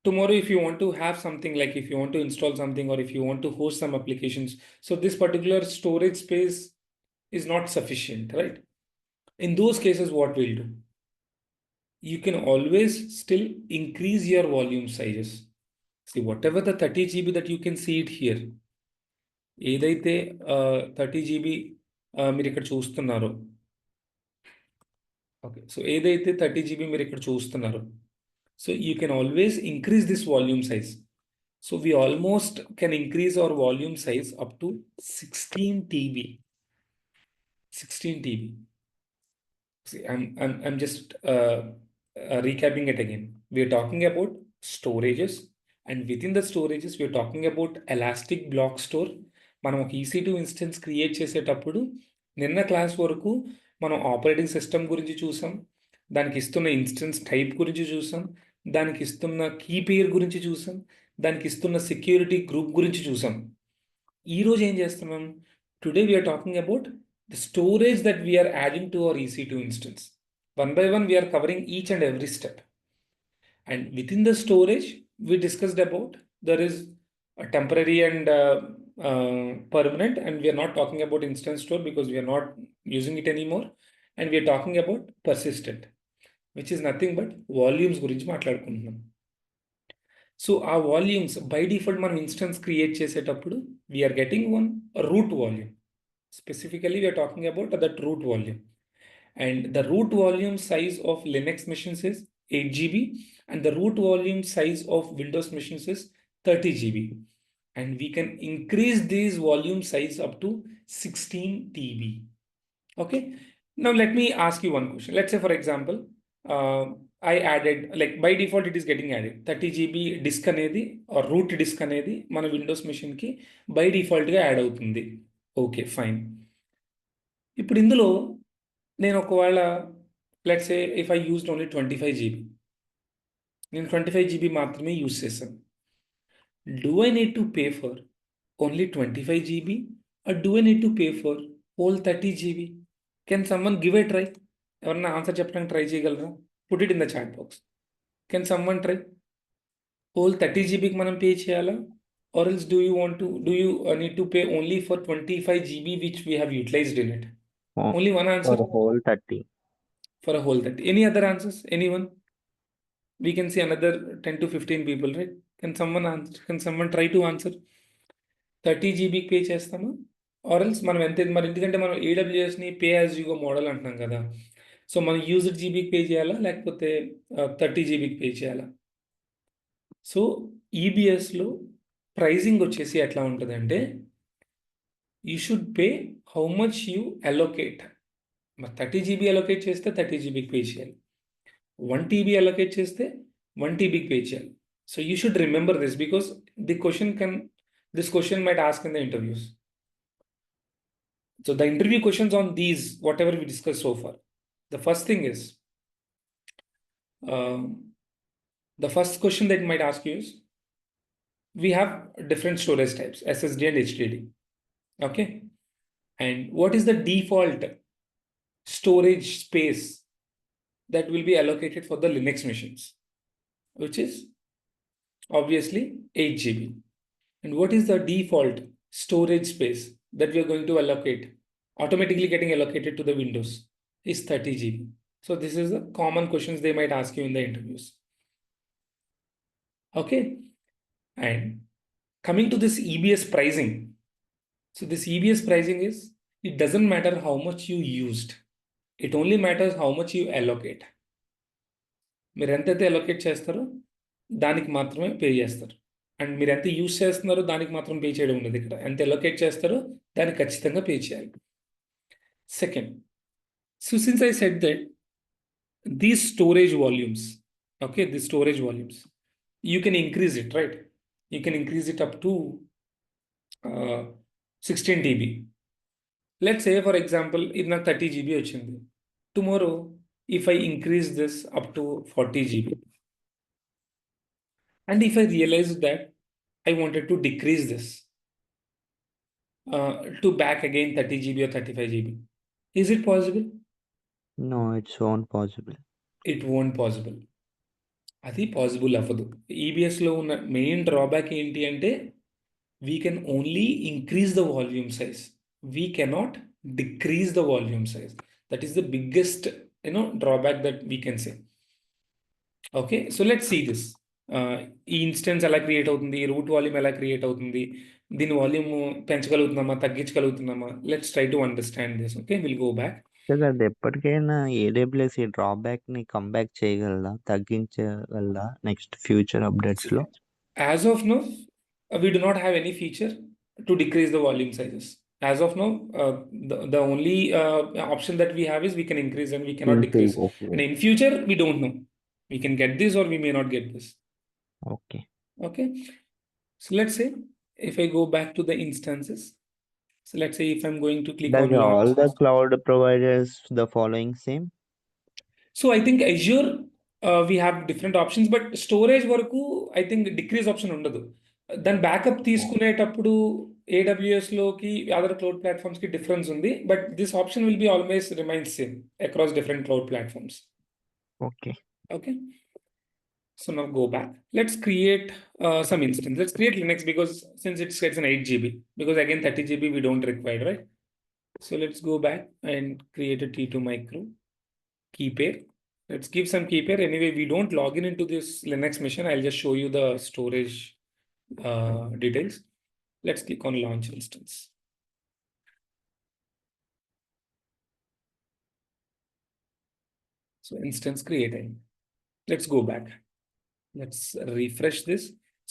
tomorrow if you want to have something like if you want to install something or if you want to host some applications, so this particular storage space is not sufficient, right? In those cases what we'll do, you can always still increase your volume sizes. See whatever the 30 GB that you can see it here, ఏదైతే 30 GB మీరు ఇక్కడ చూస్తున్నారో, okay, so ఏదైతే 30 GB మీరు ఇక్కడ చూస్తున్నారో, so you can always increase this volume size. So we almost can increase hour volume size up to 16 TB. 16 TB. See, I'm just recapping it again. We are talking about storages, and within the storages, we are talking about elastic block store. మనం ఒక EC2 instance create చేసేటప్పుడు నిన్న class వరకు మనం operating system గురించి చూసాం, దానికి ఇస్తున్న ఇన్స్టెన్స్ టైప్ గురించి చూసాం, దానికి ఇస్తున్న కీ పేర్ గురించి చూసాం, దానికి ఇస్తున్న సెక్యూరిటీ గ్రూప్ గురించి చూసాం. ఈరోజు ఏం చేస్తున్నాం, today we are talking about the storage that we are adding to our EC2 instance. One by one, we are covering each and every step. And within the storage, we discussed about there is a temporary and permanent, and we are not talking about instant store because we are not using it anymore, and we are talking about persistent, which is nothing but volumes గురించి మాట్లాడుకుంటున్నాం. So ఆ volumes by default మనం instance create చేసేటప్పుడు we are getting one root volume. Specifically, we are talking about that root volume. And the root volume size of Linux machines is 8 GB, and the root volume size of Windows machines is 30 GB. And we can increase these volume size up to 16 TB. Okay. Now let me ask you one question. Let's say, for example, I added, like by default, it is getting added 30 GB disk అనేది or root disk అనేది మన Windows machine కి by default గా add అవుతుంది. Okay, fine. ఇప్పుడు ఇందులో నేను ఒకవేళ let's say if I used only 25 GB, నేను 25 GB మాత్రమే యూజ్ చేశాను. Do I need to pay for only 25 GB or do I need to pay for whole 30 GB? Can someone give a try? ఎవరన్నా answer చెప్పడానికి try చేయగలరా? Put it in the chat box. Can someone try? Whole 30 GBకి మనం pay చేయాలా? Or else do you need to pay only for 25 GB which we have utilized in it? Only one answer. For a whole 30. For a whole 30. Any other answers? Anyone? We can see another 10 to 15 people, right? Can someone answer? Can someone try to answer? 30 GB pay చేస్తామా? Or else మనం ఎంత, మరి ఎందుకంటే మనం ఏడబ్ల్యూఎస్ని pay as you go model అంటున్నాం కదా. So మనం యూజ్డ్ జీబీకి పే చేయాలా లేకపోతే 30 జీబీకి పే చేయాలా? సో ఈబిఎస్లో ప్రైజింగ్ వచ్చేసి ఎట్లా ఉంటుందంటే you should pay how much you allocate. మరి 30 GB అలోకేట్ చేస్తే 30 GBకి పే చేయాలి. 1 TB అలోకేట్ చేస్తే 1 TBకి పే చేయాలి. So you should remember this because this question might ask in the interviews. So the interview questions on these, whatever we discussed so far, the first thing is, the first question that might ask you is, we have different storage types, SSD and HDD. Okay. And what is the default storage space that will be allocated for the Linux machines, which is obviously 8 GB. And what is the default storage space that we are going to allocate, automatically getting allocated to the Windows, is 30 GB. So this is the common questions they might ask you in the interviews. Okay. And coming to this EBS pricing. So this EBS pricing is, it doesn't matter how much you used. It only matters how much you allocate. మీరు ఎంతైతే allocate చేస్తారో దానికి మాత్రమే pay చేస్తారు. And మీరు ఎంత use చేస్తున్నారో దానికి మాత్రం పే చేయడం ఉండదు. ఇక్కడ ఎంత ఎలొకేట్ చేస్తారో దానికి ఖచ్చితంగా పే చేయాలి. Second, so since I said that these storage volumes, okay, the storage volumes you can increase it, right? You can increase it up to 16 TB. Let's say for example ఇది నాకు 30 GB వచ్చింది. Tomorrow if I increase this up to 40 GB. And if I realize that I wanted to decrease this to back again 30 GB or 35 GB, is it possible? No, it's not possible. It won't possible. అది possible అవ్వదు. ఈబిఎస్లో ఉన్న main drawback ఏంటి అంటే we can only increase the volume size, we cannot decrease the volume size. That is the biggest drawback that we can say. Okay, so let's see this. ఈ instance ఎలా create అవుతుంది, root volume ఎలా create అవుతుంది, దీని volume పెంచగలుగుతున్నామా తగ్గించగలుగుతున్నామా? Let's try to understand this. Okay, will go back. Sir అది ఎప్పటికైనా AWS ఈ డ్రాబ్యాక్ ని కంబ్యాక్ చేయగలదా, తగ్గించగలదా నెక్స్ట్ ఫ్యూచర్ అప్డేట్స్ లో? As of now, we do not have any feature to decrease the volume sizes. As of now, the only option that we have is we can increase and we cannot decrease. Okay. And in future, we don't know. We can get this or we may not get this. Okay. Okay. So let's say if I go back to the instances. So let's say if I'm going to click Does on all launch. the cloud providers the following same? So I think Azure, we have different options, but storage వరకు I think decrease option ఉండదు. దాని backup తీసుకునేటప్పుడు AWSలోకి other cloud ప్లాట్ఫామ్స్కి difference ఉంది, but this option will be always remains same across different cloud platforms. Okay. Okay. So now go back. Let's create some instance. Let's create Linux because since it's an 8 GB, because again 30 GB we don't require, right? So let's go back and create a T2 micro key pair. Let's give some key pair. Anyway, we don't log in into this Linux machine. I'll just show you the storage details. Let's click on launch instance. So instance created. Let's go back. Let's refresh this.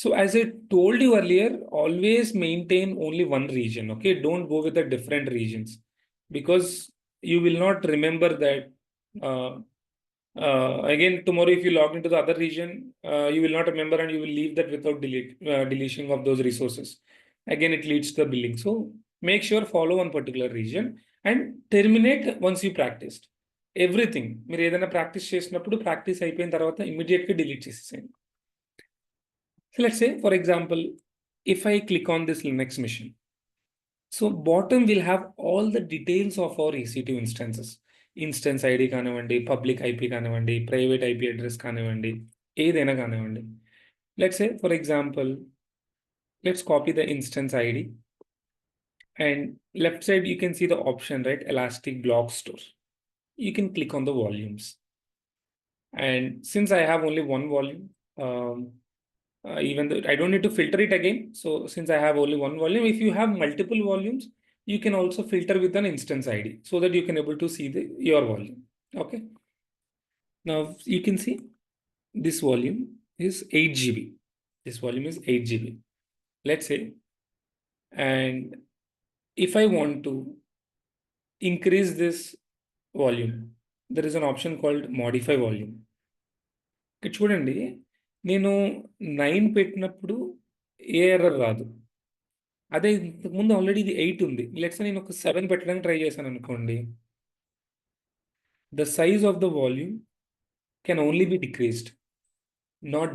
So as I told you earlier, always maintain only one region. Okay, don't go with the different regions because you will not remember that. Again, tomorrow, if you log into the other region, you will not remember and you will leave that without deletion of those resources. Again, it leads to the billing. So make sure follow one particular region and terminate once you practiced. Everything. మీరు ఏదైనా practice చేసినప్పుడు practice అయిపోయిన తర్వాత ఇమీడియట్గా delete చేసేసేయండి. So let's say, for example, if I click on this Linux machine, so bottom will have all the details of our EC2 instances. Instance ID కానివ్వండి, public IP కానివ్వండి, private IP address కానివ్వండి, ఏదైనా కానివ్వండి. Let's say, for example, let's copy the instance ID. And left side, you can see the option, right? Elastic Block Store. You can click on the volumes. And since I have only one volume, even though I don't need to filter it again. So since I have only one volume, if you have multiple volumes, you can also filter with an instance ID so that you can able to see your volume. Okay. Now you can see this volume is 8 GB. This volume is 8 GB. Let's say, and if I want to increase this volume, there is an option called modify volume. ఇక్కడ చూడండి, నేను 9 పెట్టినప్పుడు ఏ error రాదు. అదే ఇంతకుముందు already ఇది 8 ఉంది. Let's నేను ఒక 7 పెట్టడానికి ట్రై చేశాను అనుకోండి. The size of the volume can only be decreased, not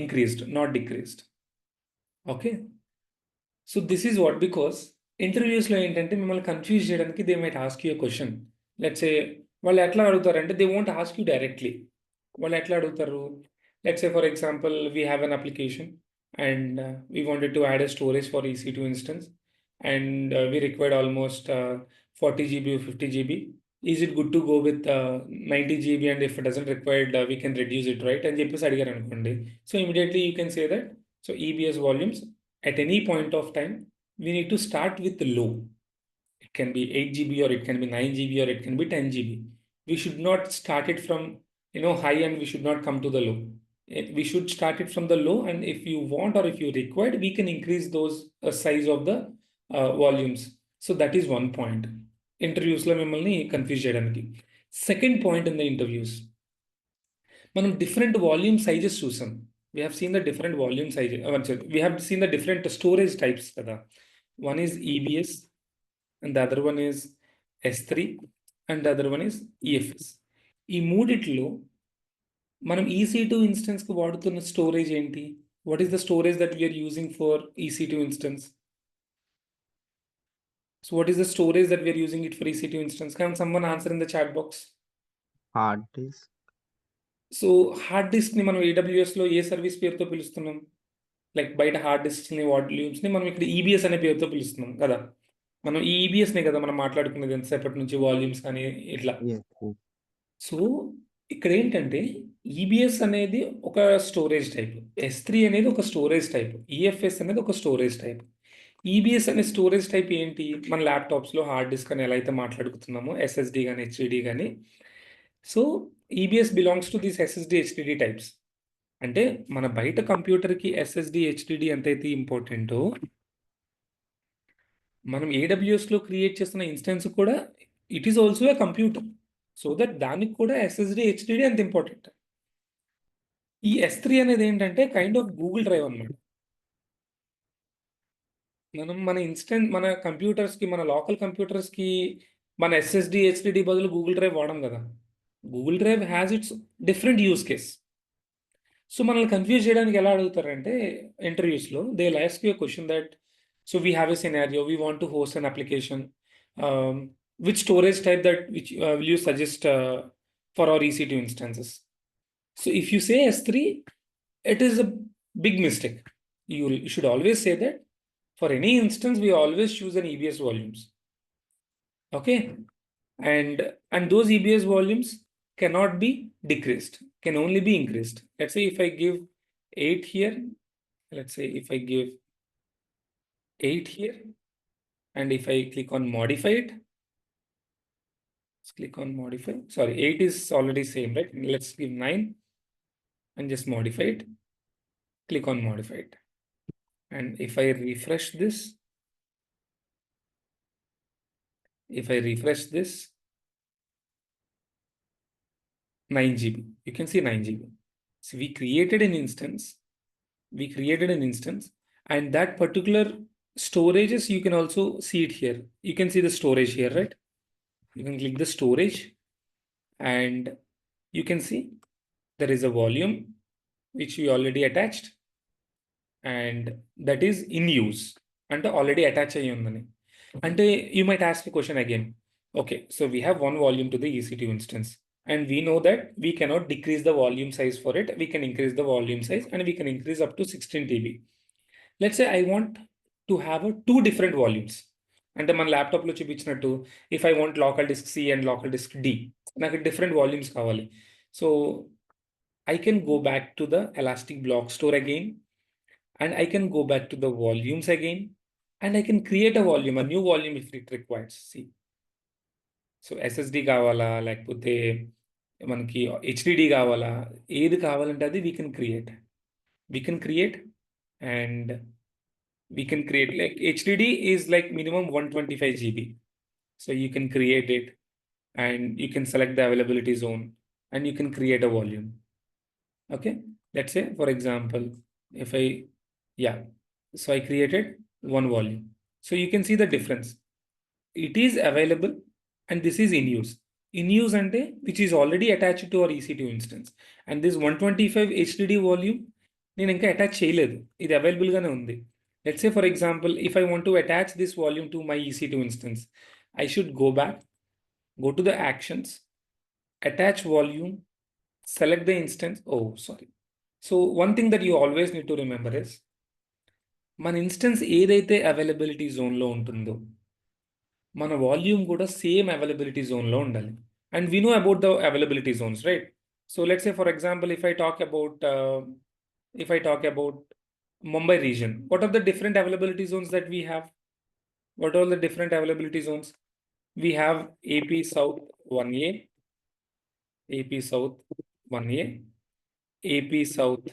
increased, not decreased. Okay. So this is what, because interviews లో ఏంటంటే మిమ్మల్ని కన్ఫ్యూజ్ చేయడానికి they might ask you a question. Let's say వాళ్ళు ఎట్లా అడుగుతారంటే they won't ask you directly. వాళ్ళు ఎట్లా అడుగుతారు? Let's say, for example, we have an application and we wanted to add a storage for EC2 instance and we required almost 40 GB or 50 GB. Is it good to go with 90 GB, and if it doesn't require, we can reduce it, right? And చెప్పేసి అడిగారు అనుకోండి. So immediately you can say that, so EBS volumes at any point of time, we need to start with low. It can be 8 GB or it can be 9 GB or it can be 10 GB. We should not start it from high and we should not come to the low. We should start it from the low, and if you want or if you require, we can increase those size of the volumes. So that is one point. Interviews lo mimmalni confuse cheyadaniki. Second point in the interviews, manam different volume sizes chusam. We have seen the different volume sizes. We have seen the different storage types kada. One is EBS and the other one is S3 and the other one is EFS. ఈ మూడిట్లో మనం EC2 instance కు వాడుతున్న storage ఏంటి? What is the storage that we are using for EC2 instance? So what is the storage that we are using it for EC2 instance? Can someone answer in the chat box? Hard disk. So hard disk ని మనం AWS లో ఏ service పేరుతో పిలుస్తున్నాం? Like బయట hard disk ని volumes ని మనం ఇక్కడ EBS అనే పేరుతో పిలుస్తున్నాం కదా. మనం ఈ EBS నే కదా మనం మాట్లాడుకునేది ఎంతసేపటి నుంచి, వాల్యూమ్స్ కానీ ఇట్లా. సో ఇక్కడ ఏంటంటే EBS అనేది ఒక స్టోరేజ్ టైప్, S3 అనేది ఒక స్టోరేజ్ టైప్, EFS అనేది ఒక స్టోరేజ్ టైప్. EBS అనే స్టోరేజ్ టైప్ ఏంటి? మన ల్యాప్టాప్స్లో హార్డ్ డిస్క్ అని ఎలా అయితే మాట్లాడుకుతున్నామో, SSD కానీ HDD కానీ. So EBS belongs to this SSD HDD types. అంటే మన బయట కంప్యూటర్కి SSD HDD ఎంతైతే ఇంపార్టెంటో, మనం AWSలో క్రియేట్ చేస్తున్న ఇన్స్టెన్స్ కూడా it is also a computer. So that దానికి కూడా SSD HDD అంత ఇంపార్టెంట్. ఈ S3 అనేది ఏంటంటే కైండ్ ఆఫ్ గూగుల్ డ్రైవ్ అన్నమాట. మనం మన కంప్యూటర్స్కి, మన లోకల్ కంప్యూటర్స్కి మన SSD HDD బదులు గూగుల్ డ్రైవ్ వాడడం కదా. Google drive has its different use case. So మనల్ని కన్ఫ్యూజ్ చేయడానికి ఎలా అడుగుతారంటే ఇంటర్వ్యూస్లో they will ask you a question that, so we have a scenario, we want to host an application, which storage type that will you suggest for our EC2 instances? So if you say S3, it is a big mistake. You should always say that for any instance, we always choose an EBS volumes. Okay. And those EBS volumes cannot be decreased, can only be increased. Let's say if I give 8 here, let's say if I give 8 here, and if I click on modify it, let's click on modify. Sorry, 8 is already same, right? Let's give 9 and just modify it. Click on modify it. And if I refresh this, if I refresh this, 9 GB, you can see 9 GB. So we created an instance, and that particular storages, you can also see it here. You can see the storage here, right? You can click the storage and you can see there is a volume which we already attached, and that is in use and already attached. And you might ask a question again. Okay, so we have one volume to the EC2 instance, and we know that we cannot decrease the volume size for it. We can increase the volume size, and we can increase up to 16 TB. Let's say I want to have two different volumes. And మన ల్యాప్టాప్లో చూపించినట్టు if I want local disk C and local disk D, నాకు different volumes కావాలి. So I can go back to the Elastic Block Store again, and I can go back to the volumes again, and I can create a volume, a new volume if it requires. See, so SSD కావాలా లేకపోతే మనకి HDD కావాలా, ఏది కావాలంటే అది we can create. And we can create, like HDD is like minimum 125 GB. So you can create it and you can select the availability zone and you can create a volume. Okay. Let's say, for example, if so I created one volume. So you can see the difference. It is available and this is in use. In use ante, which is already attached to our EC2 instance. And this 125 HDD volume, నేను ఇంకా attach చేయలేదు, ఇది అవైలబుల్గానే ఉంది. Let's say, for example, if I want to attach this volume to my EC2 instance, I should go back, go to the actions, attach volume, select the instance. Oh, sorry. So one thing that you always need to remember is, మన instance ఏదైతే availability జోన్లో ఉంటుందో మన volume కూడా same availability జోన్లో ఉండాలి. And we know about the availability zones, right? So let's say, for example, if I talk about Mumbai region, what are the different availability zones that we have? What are the different availability zones? We have AP South 1A, AP South 1A, AP South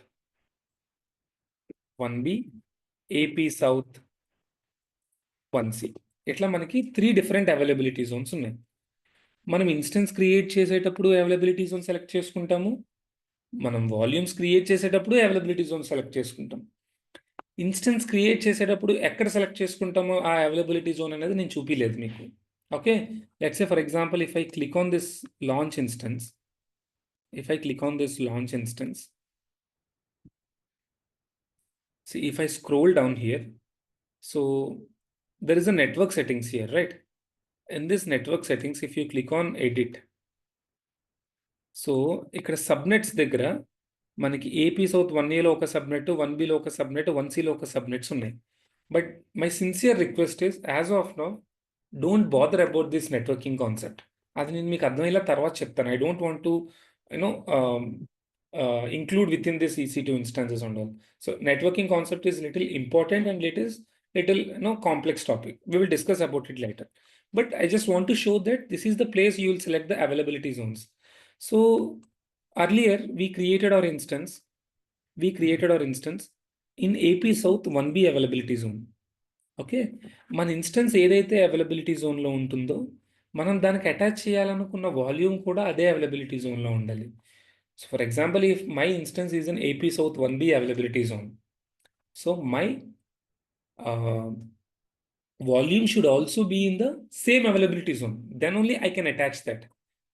1B, AP South 1C. ఇట్లా మనకి 3 different availability zones ఉన్నాయి. మనం instance create చేసేటప్పుడు availability zone select చేసుకుంటాము, మనం volumes create చేసేటప్పుడు availability zone select చేసుకుంటాం. Instance create చేసేటప్పుడు ఎక్కడ సెలెక్ట్ చేసుకుంటామో ఆ అవైలబిలిటీ జోన్ అనేది నేను చూపించలేదు మీకు. Okay, let's say for example if I click on this launch instance, see if I scroll down here, so there is a network settings here, right? In this network settings, if you click on edit, so ఇక్కడ subnets దగ్గర మనకి AP south 1ఏలో ఒక subnet, 1బిలో ఒక subnet, 1సిలో ఒక subnets ఉన్నాయి. But my sincere request is, as of now don't bother about this networking concept. అది నేను మీకు అర్థమయ్యేలా తర్వాత చెప్తాను. I don't want to include within this EC2 instances and all. So networking concept is little important and little complex topic. We will discuss about it later. But I just want to show that this is the place you will select the availability zones. So earlier we created our instance in AP South 1B availability zone. Okay, మన instance ఏదైతే availability జోన్లో ఉంటుందో మనం దానికి attach చేయాలనుకున్న volume కూడా అదే availability జోన్లో ఉండాలి. So for example, if my instance is in AP South 1B availability zone, so my volume should also be in the same availability zone. Then only I can attach that.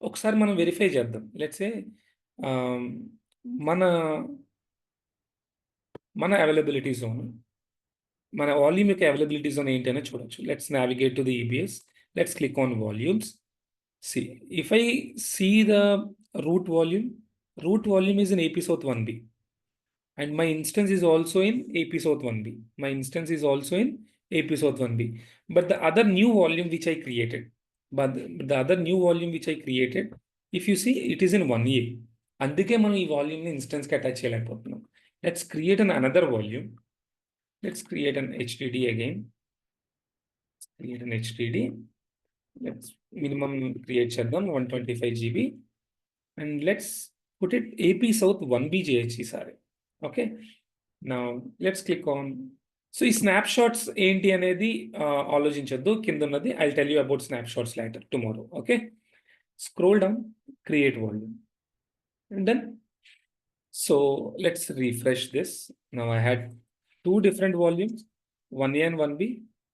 ఒకసారి మనం verify చేద్దాం. Let's say మన availability zone, మన volume యొక్క availability zone ఏంటనే చూడొచ్చు. Let's navigate to the EBS. Let's click on volumes. See, if I see the root volume is in AP South 1B, And my instance is also in AP South 1B. My instance is also in AP South 1B. But the other new volume which I created, if you see, it is in 1A. అందుకే మనం ఈ volume ని instance కి attach చేయలేకపోతున్నాం. Let's create another volume. Let's create an HDD again. Create an HDD. Let's minimum create చేద్దాం 125 GB. And let's put it AP South 1B చేయొచ్చు ఈసారి. Okay. Now let's click on. So ఈ snapshots ఏంటి అనేది ఆలోచించొద్దు. కింద ఉన్నది I'll tell you about snapshots later tomorrow. Okay. Scroll down, create volume. And then, so let's refresh this. Now I had two different volumes, 1A and 1B.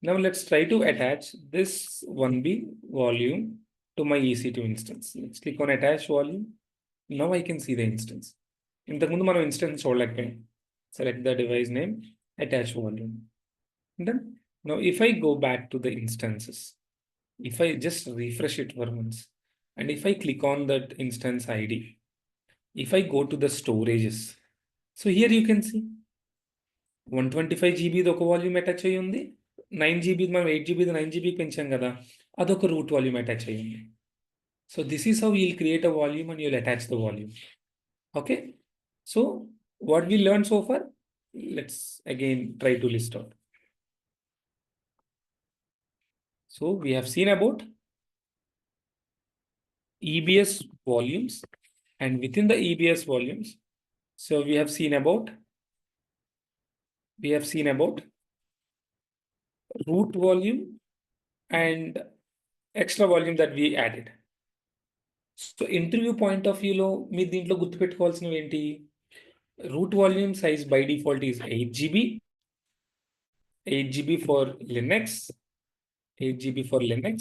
Now let's try to attach this 1B volume to my EC2 instance. Let's click on attach volume. Now I can see the instance. ఇంతకుముందు మనం instance చూడలేకపోయాం. Select the device name, attach volume. And then, now if I go back to the instances, if I just refresh it for once, and if I click on that instance ID, if I go to the storages, so here you can see 125 GB ఒక volume attach అయ్యి ఉంది, 9 GB మనం 8 GB 9 GB పెంచాం కదా, అదొక route volume attach అయ్యి ఉంది. So this is how you'll create a volume and you'll attach the volume. Okay. So what we learned so far, let's again try to list out. So we have seen about EBS volumes, and within the EBS volumes, so we have seen about root volume and extra volume that we added. So interview point of view lo మీ దీంట్లో గుర్తుపెట్టుకోవాల్సినవి ఏంటి? Root volume size by default is 8 GB. 8 GB for Linux. 8 GB for Linux.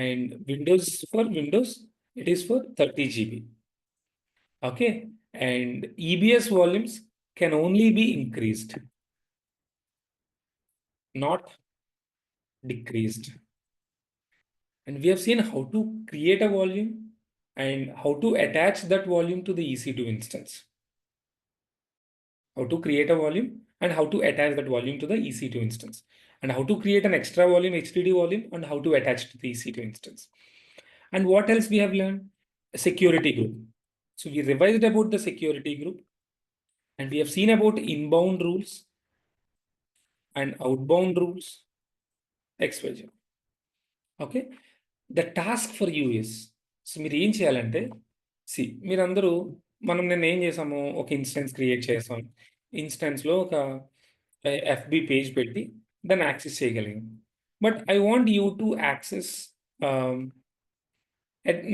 And Windows, it is for 30 GB. Okay. And EBS volumes can only be increased, not decreased. And we have seen how to create a volume and how to attach that volume to the EC2 instance. How to create a volume and how to attach that volume to the EC2 instance. And how to create an extra volume, HDD volume, and how to attach to the EC2 instance. And what else we have learned? A security group. So we revised about the security group, and we have seen about inbound rules and outbound rules. XYZ. Okay. The task for you is, so మీరు ఏం చేయాలంటే, మీరందరూ మనం నేను ఏం చేసాము, ఒక instance create చేసాం, ఇన్స్టెన్స్లో ఒక FB పేజ్ పెట్టి దాన్ని యాక్సెస్ చేయగలిగాం. But I want you to access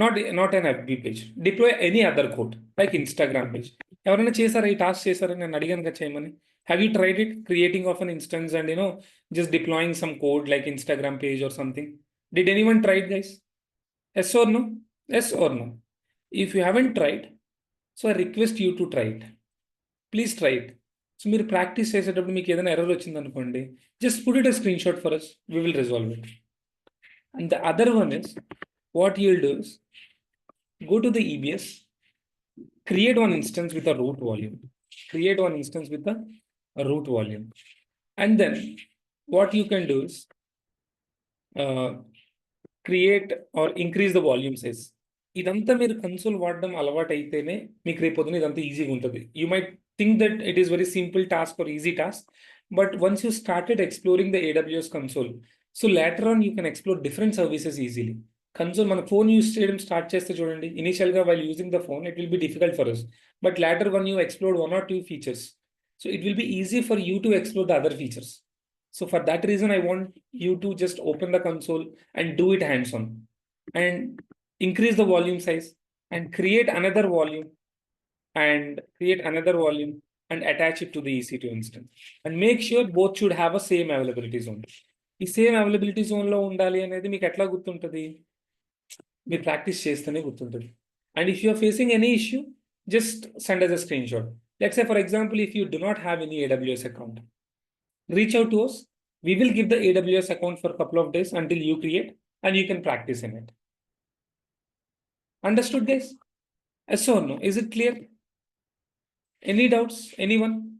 not an FB page, deploy any other code like Instagram page. ఎవరైనా చేశారా ఈ టాస్క్ చేశారని నేను అడిగాను కదా చేయమని. Have you tried it, creating of an instance and just deploying some code like Instagram page or something? Did anyone try it, guys? Yes or no? Yes or no? If you haven't tried, so I request you to try it. Please try it. So మీరు practice చేసేటప్పుడు మీకు ఏదైనా error వచ్చింది అనుకోండి, just put it a screenshot for us. We will resolve it. And the other one is, what you'll do is go to the EBS, create one instance with a root volume. Create one instance with a root volume. And then what you can do is create or increase the volume size. ఇదంతా మీరు console వాడడం అలవాటు అయితేనే మీకు రేపొద్దున ఇదంతా ఈజీగా ఉంటుంది. You might think that it is very simple task or easy task, but once you started exploring the AWS console, so later on you can explore different services easily. Console మన phone use చేయడం start చేస్తే చూడండి, ఇనిషియల్గా while using the phone it will be difficult for us, but later when you explore one or two features, so it will be easy for you to explore the other features. So for that reason I want you to just open the console and do it hands-on and increase the volume size and create another volume and attach it to the EC2 instance, and make sure both should have a same availability zone. ఈ same availability జోన్లో ఉండాలి అనేది మీకు ఎట్లా గుర్తుంటుంది? మీరు practice చేస్తేనే గుర్తుంటుంది. And if you are facing any issue, just send us a screenshot. Let's say, for example, if you do not have any AWS account, reach out to us. We will give the AWS account for a couple of days until you create, and you can practice in it. Understood, guys? Yes or no? Is it clear? Any doubts? Anyone?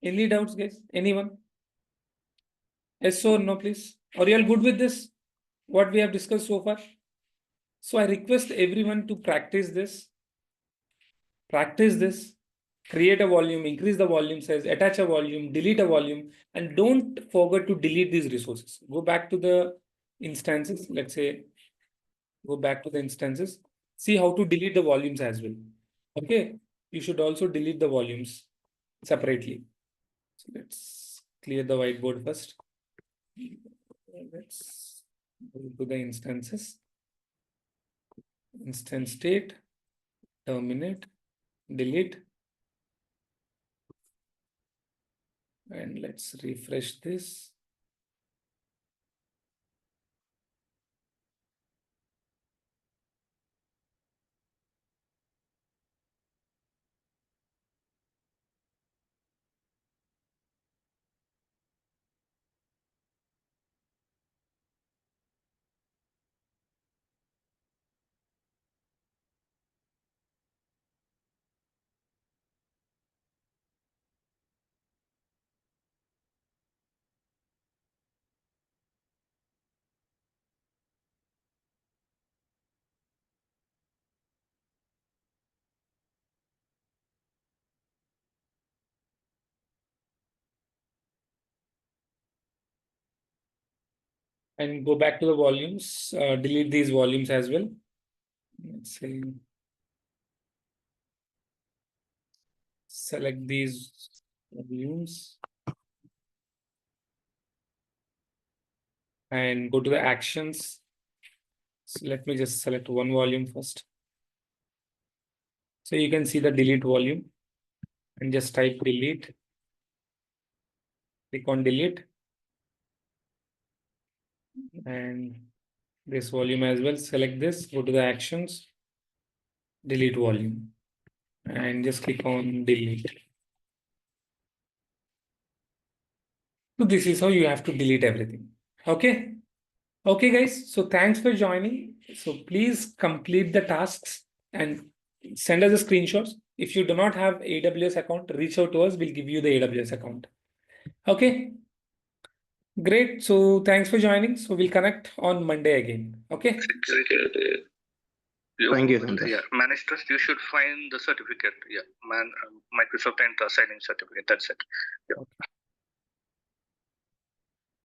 Any doubts, guys? Anyone? Yes or no, please? Are you all good with this? What we have discussed so far? So I request everyone to practice this. Practice this. Create a volume, increase the volume size, attach a volume, delete a volume, and don't forget to delete these resources. Go back to the instances. Let's say, go back to the instances. See how to delete the volumes as well. Okay. You should also delete the volumes separately. So let's clear the whiteboard first. Let's go to the instances. Instance state, terminate, delete. And let's refresh this. And go back to the volumes, delete these volumes as well. Let's say, select these volumes and go to the actions. So let me just select one volume first. So you can see the delete volume and just type delete. Click on delete. And this volume as well. Select this, go to the actions, delete volume, and just click on delete. So this is how you have to delete everything. Okay. Okay, guys. So thanks for joining. So please complete the tasks and send us the screenshots. If you do not have AWS account, reach out to us. We'll give you the AWS account. Okay. Great. So thanks for joining. So we'll connect on Monday again. Okay. Thank you, Santhosh. Yeah, managed trust, you should find the certificate. Yeah, Microsoft Enter signing certificate. That's it. Yeah. Okay.